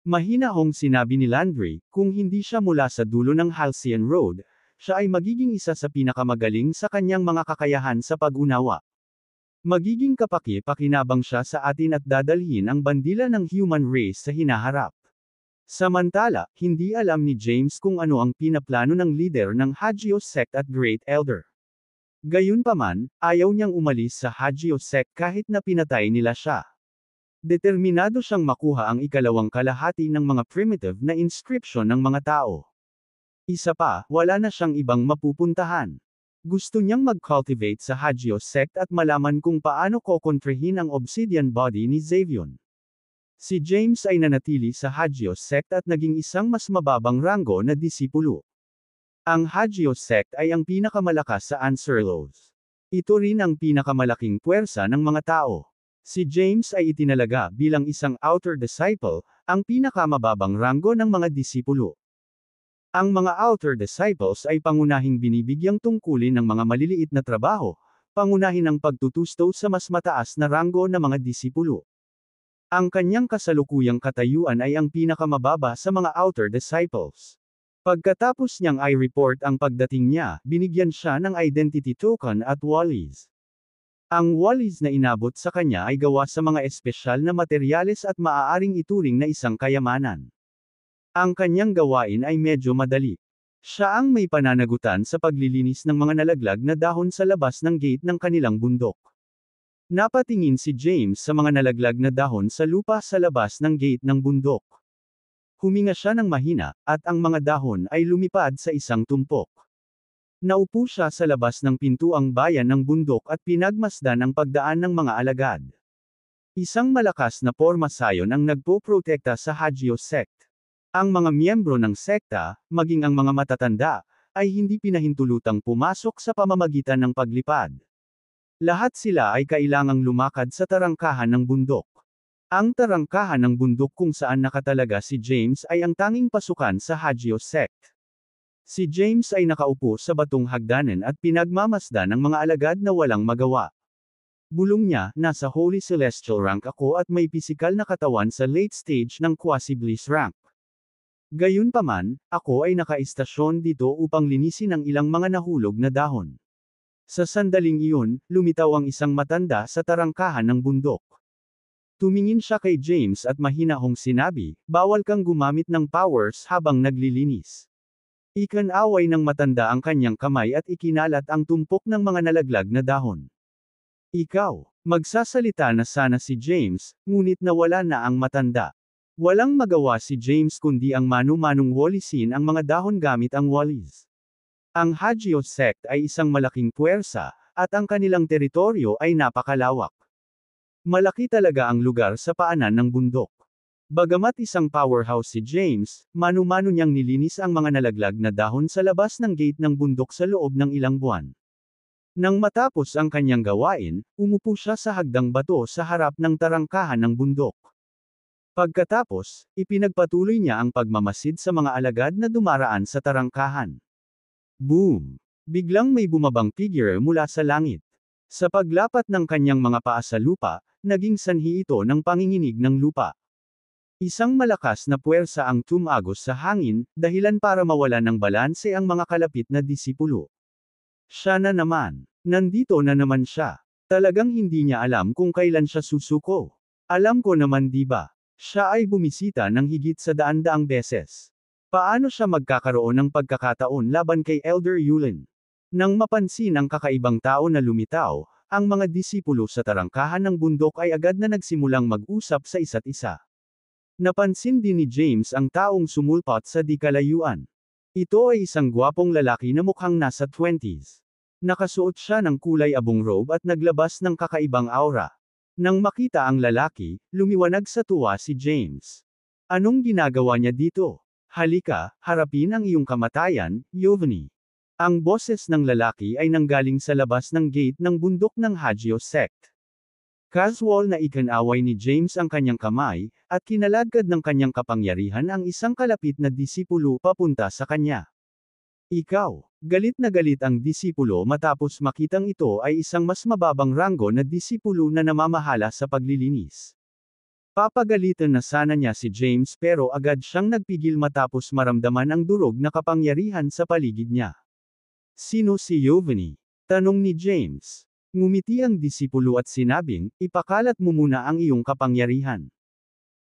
Speaker 1: Mahinahong sinabi ni Landry, kung hindi siya mula sa dulo ng Halcyon Road, siya ay magiging isa sa pinakamagaling sa kanyang mga kakayahan sa pag-unawa. Magiging kapaki-pakinabang siya sa atin at dadalhin ang bandila ng human race sa hinaharap. Samantala, hindi alam ni James kung ano ang pinaplano ng leader ng Hagio sect at Great Elder. Gayunpaman, ayaw niyang umalis sa Hagio sect kahit na pinatay nila siya. Determinado siyang makuha ang ikalawang kalahati ng mga primitive na inscription ng mga tao. Isa pa, wala na siyang ibang mapupuntahan. Gusto niyang mag-cultivate sa Hagio sect at malaman kung paano kokontrahin ang obsidian body ni Xavion. Si James ay nanatili sa Hagio sect at naging isang mas mababang ranggo na disipulo. Ang Hagio sect ay ang pinakamalakas sa Anserlos. Ito rin ang pinakamalaking puwersa ng mga tao. Si James ay itinalaga bilang isang outer disciple, ang pinakamababang ranggo ng mga disipulo. Ang mga outer disciples ay pangunahing binibigyang tungkulin ng mga maliliit na trabaho, pangunahin ang pagtutusto sa mas mataas na ranggo ng mga disipulo. Ang kanyang kasalukuyang katayuan ay ang pinakamababa sa mga outer disciples. Pagkatapos niyang i-report ang pagdating niya, binigyan siya ng identity token at wallis. Ang wallis na inabot sa kanya ay gawa sa mga espesyal na materyales at maaaring ituring na isang kayamanan. Ang kanyang gawain ay medyo madali. Siya ang may pananagutan sa paglilinis ng mga nalaglag na dahon sa labas ng gate ng kanilang bundok. Napatingin si James sa mga nalaglag na dahon sa lupa sa labas ng gate ng bundok. Huminga siya ng mahina, at ang mga dahon ay lumipad sa isang tumpok. Naupo siya sa labas ng pintuang bayan ng bundok at pinagmasdan ang pagdaan ng mga alagad. Isang malakas na pormasayon ang nagpoprotekta sa Hagio sect. Ang mga miyembro ng sekta, maging ang mga matatanda, ay hindi pinahintulutang pumasok sa pamamagitan ng paglipad. Lahat sila ay kailangang lumakad sa tarangkahan ng bundok. Ang tarangkahan ng bundok kung saan nakatalaga si James ay ang tanging pasukan sa Hagio sect. Si James ay nakaupo sa batong hagdanan at pinagmamasdan ng mga alagad na walang magawa. Bulong niya, nasa Holy Celestial rank ako at may pisikal na katawan sa late stage ng Quasi-Bliss rank. Gayunpaman, ako ay nakaistasyon dito upang linisin ang ilang mga nahulog na dahon. Sa sandaling iyon, lumitaw ang isang matanda sa tarangkahan ng bundok. Tumingin siya kay James at mahinahong sinabi, bawal kang gumamit ng powers habang naglilinis. Ikinaway ng matanda ang kanyang kamay at ikinalat ang tumpok ng mga nalaglag na dahon. Ikaw, magsasalita na sana si James, ngunit nawala na ang matanda. Walang magawa si James kundi ang manu-manong wallisin ang mga dahon gamit ang wallis. Ang Hagio sect ay isang malaking puwersa, at ang kanilang teritoryo ay napakalawak. Malaki talaga ang lugar sa paanan ng bundok. Bagamat isang powerhouse si James, manu-mano niyang nilinis ang mga nalaglag na dahon sa labas ng gate ng bundok sa loob ng ilang buwan. Nang matapos ang kanyang gawain, umupo siya sa hagdang bato sa harap ng tarangkahan ng bundok. Pagkatapos, ipinagpatuloy niya ang pagmamasid sa mga alagad na dumaraan sa tarangkahan. Boom! Biglang may bumabang figure mula sa langit. Sa paglapat ng kanyang mga paa sa lupa, naging sanhi ito ng panginginig ng lupa. Isang malakas na puwersa ang tumagos sa hangin, dahilan para mawalan ng balanse ang mga kalapit na disipulo. Siya na naman. Nandito na naman siya. Talagang hindi niya alam kung kailan siya susuko. Alam ko naman di ba? Siya ay bumisita ng higit sa daan-daang beses. Paano siya magkakaroon ng pagkakataon laban kay Elder Yulin? Nang mapansin ang kakaibang tao na lumitaw, ang mga disipulo sa tarangkahan ng bundok ay agad na nagsimulang mag-usap sa isa't isa. Napansin din ni James ang taong sumulpot sa di kalayuan. Ito ay isang gwapong lalaki na mukhang nasa 20s. Nakasuot siya ng kulay abong robe at naglabas ng kakaibang aura. Nang makita ang lalaki, lumiwanag sa tuwa si James. Anong ginagawa niya dito? Halika, harapin ang iyong kamatayan, Yovani. Ang boses ng lalaki ay nanggaling sa labas ng gate ng bundok ng Hagio sect. Casual na ikinaway ni James ang kanyang kamay, at kinaladkad ng kanyang kapangyarihan ang isang kalapit na disipulo papunta sa kanya. Ikaw, galit na galit ang disipulo matapos makitang ito ay isang mas mababang ranggo na disipulo na namamahala sa paglilinis. Papagalitan na sana niya si James pero agad siyang nagpigil matapos maramdaman ang durog na kapangyarihan sa paligid niya. Sino si Yovani? Tanong ni James. Ngumiti ang disipulo at sinabing, ipakalat mo muna ang iyong kapangyarihan.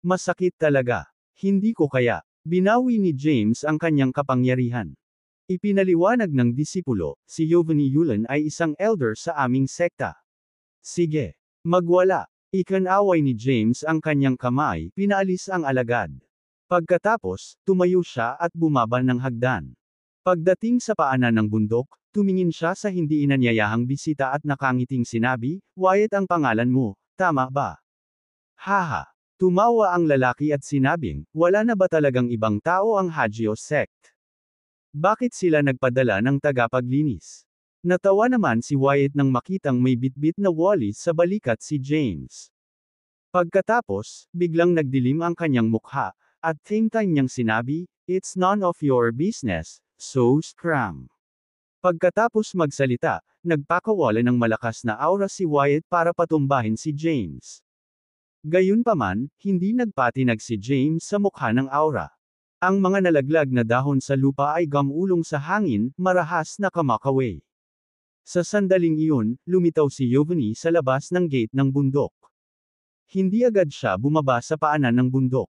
Speaker 1: Masakit talaga. Hindi ko kaya. Binawi ni James ang kanyang kapangyarihan. Ipinaliwanag ng disipulo, si Giovanni Yulon ay isang elder sa aming sekta. Sige. Magwala. Ikinaway ni James ang kanyang kamay, pinaalis ang alagad. Pagkatapos, tumayo siya at bumaba ng hagdan. Pagdating sa paanan ng bundok, tumingin siya sa hindi inanyayahang bisita at nakangiting sinabi, "Wyatt ang pangalan mo, tama ba?" Haha. Tumawa ang lalaki at sinabing, "Wala na ba talagang ibang tao ang Hagio sect? Bakit sila nagpadala ng tagapaglinis?" Natawa naman si Wyatt nang makitang may bitbit na walis sa balikat si James. Pagkatapos, biglang nagdilim ang kanyang mukha, at same time niyang sinabi, "It's none of your business, so scram." Pagkatapos magsalita, nagpakawala ng malakas na aura si Wyatt para patumbahin si James. Gayunpaman, hindi nagpatinag si James sa mukha ng aura. Ang mga nalaglag na dahon sa lupa ay gamulong sa hangin, marahas na kamakaway. Sa sandaling iyon, lumitaw si Giovanni sa labas ng gate ng bundok. Hindi agad siya bumaba sa paanan ng bundok.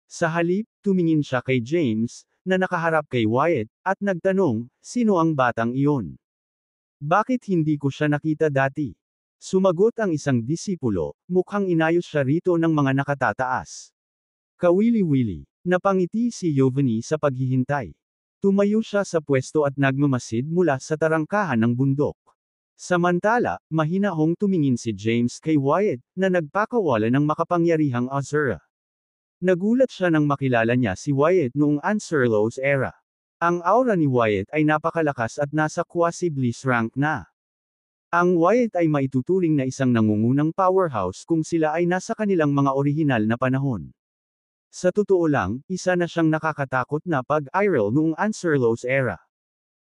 Speaker 1: Sa halip, tumingin siya kay James, na nakaharap kay Wyatt, at nagtanong, "Sino ang batang iyon? Bakit hindi ko siya nakita dati?" Sumagot ang isang disipulo, "Mukhang inayos siya rito ng mga nakatataas." Kawili-wili. Napangiti si Giovanni sa paghihintay. Tumayo siya sa pwesto at nagmamasid mula sa tarangkahan ng bundok. Samantala, mahinahong tumingin si James kay Wyatt, na nagpakawala ng makapangyarihang Azura. Nagulat siya nang makilala niya si Wyatt noong Anserlo's era. Ang aura ni Wyatt ay napakalakas at nasa quasi-bliss rank na. Ang Wyatt ay maituturing na isang nangungunang powerhouse kung sila ay nasa kanilang mga orihinal na panahon. Sa totoo lang, isa na siyang nakakatakot na pag-iral noong Anserlo's era.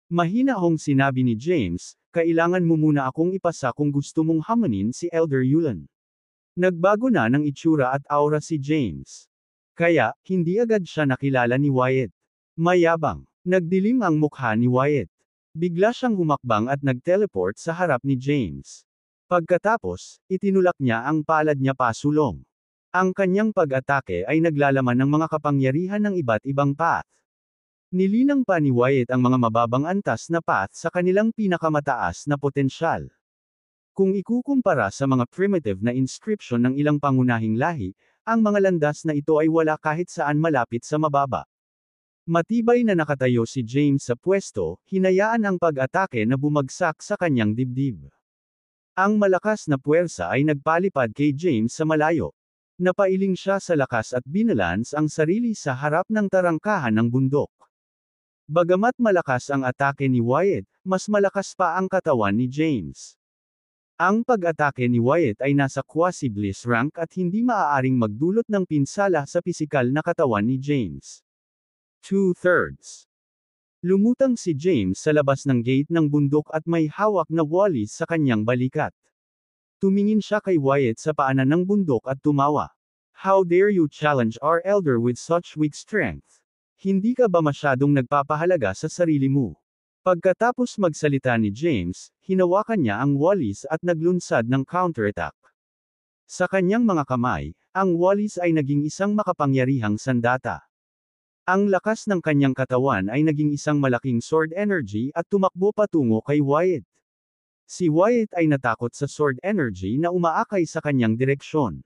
Speaker 1: Mahinahong sinabi ni James, "Kailangan mo muna akong ipasa kung gusto mong hamanin si Elder Yulon." Nagbago na ng itsura at aura si James. Kaya, hindi agad siya nakilala ni Wyatt. Mayabang. Nagdilim ang mukha ni Wyatt. Bigla siyang humakbang at nag-teleport sa harap ni James. Pagkatapos, itinulak niya ang palad niya pasulong. Ang kanyang pag-atake ay naglalaman ng mga kapangyarihan ng iba't ibang path. Nilinang pa ni Wyatt ang mga mababang antas na path sa kanilang pinakamataas na potensyal. Kung ikukumpara sa mga primitive na inscription ng ilang pangunahing lahi, ang mga landas na ito ay wala kahit saan malapit sa mababa. Matibay na nakatayo si James sa pwesto, hinayaan ang pag-atake na bumagsak sa kanyang dibdib. Ang malakas na puwersa ay nagpalipad kay James sa malayo. Napailing siya sa lakas at binalans ang sarili sa harap ng tarangkahan ng bundok. Bagamat malakas ang atake ni Wyatt, mas malakas pa ang katawan ni James. Ang pag-atake ni Wyatt ay nasa quasi-bliss rank at hindi maaaring magdulot ng pinsala sa pisikal na katawan ni James. 2/3. Lumutang si James sa labas ng gate ng bundok at may hawak na walis sa kanyang balikat. Tumingin siya kay Wyatt sa paanan ng bundok at tumawa. "How dare you challenge our elder with such weak strength? Hindi ka ba masyadong nagpapahalaga sa sarili mo?" Pagkatapos magsalita ni James, hinawakan niya ang walis at naglunsad ng counterattack. Sa kanyang mga kamay, ang walis ay naging isang makapangyarihang sandata. Ang lakas ng kanyang katawan ay naging isang malaking sword energy at tumakbo patungo kay Wyatt. Si Wyatt ay natakot sa sword energy na umaakay sa kanyang direksyon.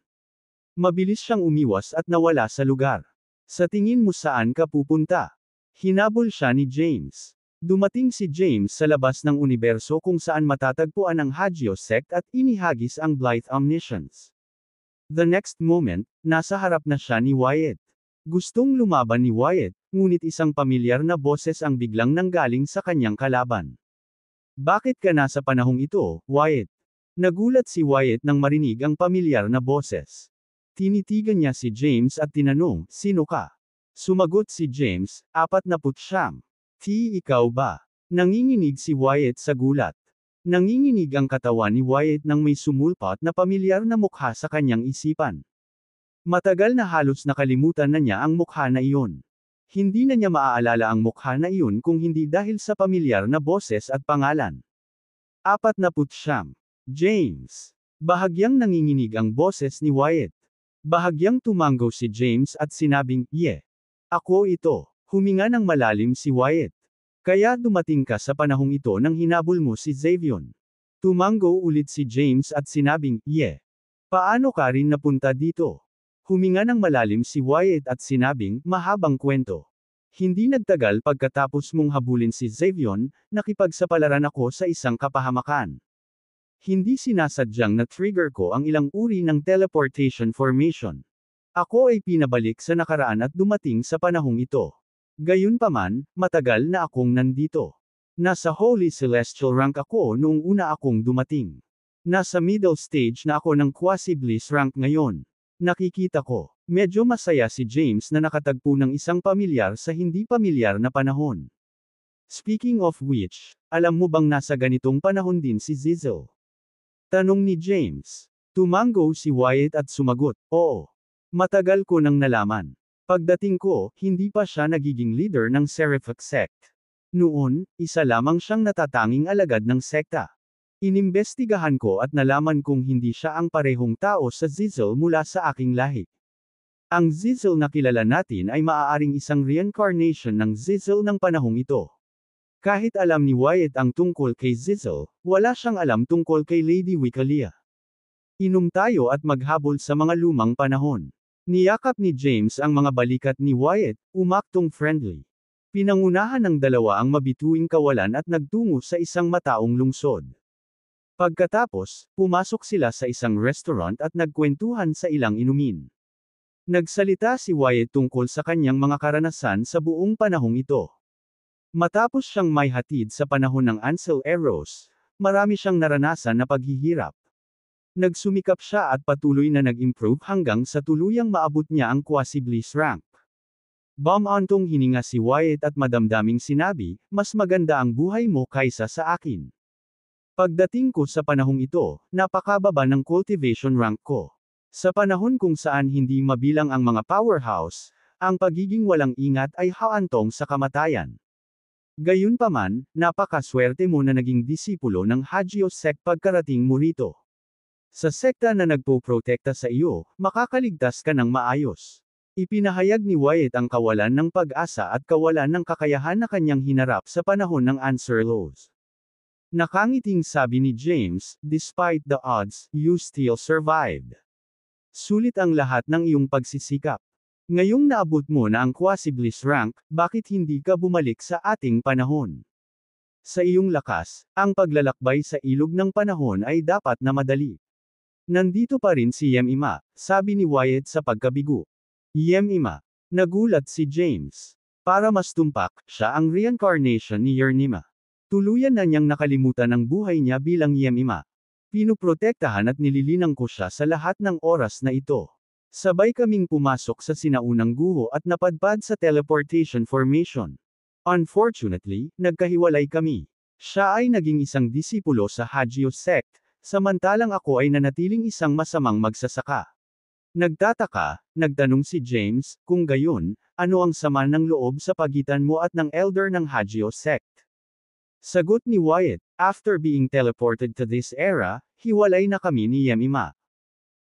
Speaker 1: Mabilis siyang umiwas at nawala sa lugar. "Sa tingin mo saan ka pupunta?" Hinabol siya ni James. Dumating si James sa labas ng universo kung saan matatagpuan ang Hagio sect at inihagis ang Blythe Omniscience. The next moment, nasa harap na siya ni Wyatt. Gustong lumaban ni Wyatt, ngunit isang pamilyar na boses ang biglang nanggaling sa kanyang kalaban. "Bakit ka nasa panahong ito, Wyatt?" Nagulat si Wyatt nang marinig ang pamilyar na boses. Tinitigan niya si James at tinanong, "Sino ka?" Sumagot si James, 49. Ikaw ba?" Nanginginig si Wyatt sa gulat. Nanginginig ang katawan ni Wyatt nang may sumulpot na pamilyar na mukha sa kanyang isipan. Matagal na halos nakalimutan na niya ang mukha na iyon. Hindi na niya maaalala ang mukha na iyon kung hindi dahil sa pamilyar na boses at pangalan. 49. James. Bahagyang nanginginig ang boses ni Wyatt. Bahagyang tumango si James at sinabing, "Ako ito." Huminga ng malalim si Wyatt. Kaya dumating ka sa panahong ito nang hinabol mo si Xavion. Tumango ulit si James at sinabing, "Yeah. Paano ka rin napunta dito?" Huminga ng malalim si Wyatt at sinabing, "Mahabang kwento. Hindi nagtagal pagkatapos mong habulin si Xavion, nakipagsapalaran ako sa isang kapahamakan. Hindi sinasadyang na-trigger ko ang ilang uri ng teleportation formation. Ako ay pinabalik sa nakaraan at dumating sa panahong ito. Gayunpaman, matagal na akong nandito. Nasa Holy Celestial rank ako noong una akong dumating. Nasa middle stage na ako ng Quasi-Bliss rank ngayon. Nakikita ko, medyo masaya si James na nakatagpo ng isang pamilyar sa hindi pamilyar na panahon. Speaking of which, alam mo bang nasa ganitong panahon din si Zizzle? Tanong ni James. Tumango si Wyatt at sumagot, "Oo. Matagal ko nang nalaman. Pagdating ko, hindi pa siya nagiging leader ng Seraphic Sect. Noon, isa lamang siyang natatanging alagad ng sekta. Inimbestigahan ko at nalaman kong hindi siya ang parehong tao sa Zizzle mula sa aking lahi. Ang Zizzle na kilala natin ay maaaring isang reincarnation ng Zizzle ng panahong ito." Kahit alam ni Wyatt ang tungkol kay Zizzle, wala siyang alam tungkol kay Lady Wiccalia. Inom tayo at maghabol sa mga lumang panahon. Niyakap ni James ang mga balikat ni Wyatt, umaktong friendly. Pinangunahan ng dalawa ang mabituing kawalan at nagtungo sa isang mataong lungsod. Pagkatapos, pumasok sila sa isang restaurant at nagkwentuhan sa ilang inumin. Nagsalita si Wyatt tungkol sa kanyang mga karanasan sa buong panahong ito. Matapos siyang may hatid sa panahon ng Ansel Eros, marami siyang naranasan na paghihirap. Nagsumikap siya at patuloy na nag-improve hanggang sa tuluyang maabot niya ang Quasi-Bliss rank. Bumantong hininga si Wyatt at madamdaming sinabi, "Mas maganda ang buhay mo kaysa sa akin. Pagdating ko sa panahong ito, napakababa ng cultivation rank ko. Sa panahon kung saan hindi mabilang ang mga powerhouse, ang pagiging walang ingat ay haantong sa kamatayan. Gayunpaman, napakaswerte mo na naging disipulo ng Hagio Sect pagkarating mo rito. Sa sekta na nagpoprotekta sa iyo, makakaligtas ka ng maayos." Ipinahayag ni Wyatt ang kawalan ng pag-asa at kawalan ng kakayahan na kanyang hinarap sa panahon ng Answer Laws. Nakangiting sabi ni James, "Despite the odds, you still survived. Sulit ang lahat ng iyong pagsisikap. Ngayong naabot mo na ang Quasi-Bliss rank, bakit hindi ka bumalik sa ating panahon? Sa iyong lakas, ang paglalakbay sa ilog ng panahon ay dapat na madali." "Nandito pa rin si Yemima," sabi ni Wyatt sa pagkabigo. "Yemima." Nagulat si James. Para mas tumpak, siya ang reincarnation ni Yernima. Tuluyan na niyang nakalimutan ang buhay niya bilang Yemima. "Pinuprotektahan at nililinang ko siya sa lahat ng oras na ito. Sabay kaming pumasok sa sinaunang guho at napadpad sa teleportation formation. Unfortunately, nagkahiwalay kami. Siya ay naging isang disipulo sa Hagio Sect, samantalang ako ay nanatiling isang masamang magsasaka." Nagtataka, nagtanong si James, "Kung gayon, ano ang sama ng loob sa pagitan mo at ng elder ng Hagio Sect?" Sagot ni Wyatt, "After being teleported to this era, hiwalay na kami ni Yemima.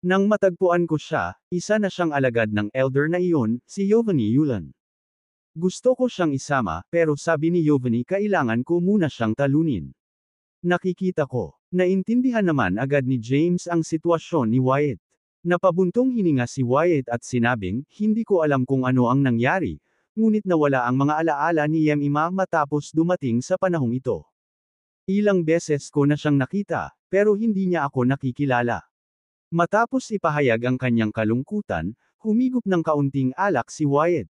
Speaker 1: Nang matagpuan ko siya, isa na siyang alagad ng elder na iyon, si Yovani Yulan. Gusto ko siyang isama, pero sabi ni Yovani kailangan ko muna siyang talunin." Nakikita ko. Naintindihan naman agad ni James ang sitwasyon ni Wyatt. Napabuntong hininga si Wyatt at sinabing, "Hindi ko alam kung ano ang nangyari, ngunit nawala ang mga alaala ni Yemima matapos dumating sa panahong ito. Ilang beses ko na siyang nakita, pero hindi niya ako nakikilala." Matapos ipahayag ang kanyang kalungkutan, humigop ng kaunting alak si Wyatt.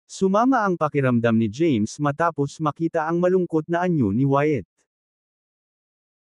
Speaker 1: Sumama ang pakiramdam ni James matapos makita ang malungkot na anyo ni Wyatt.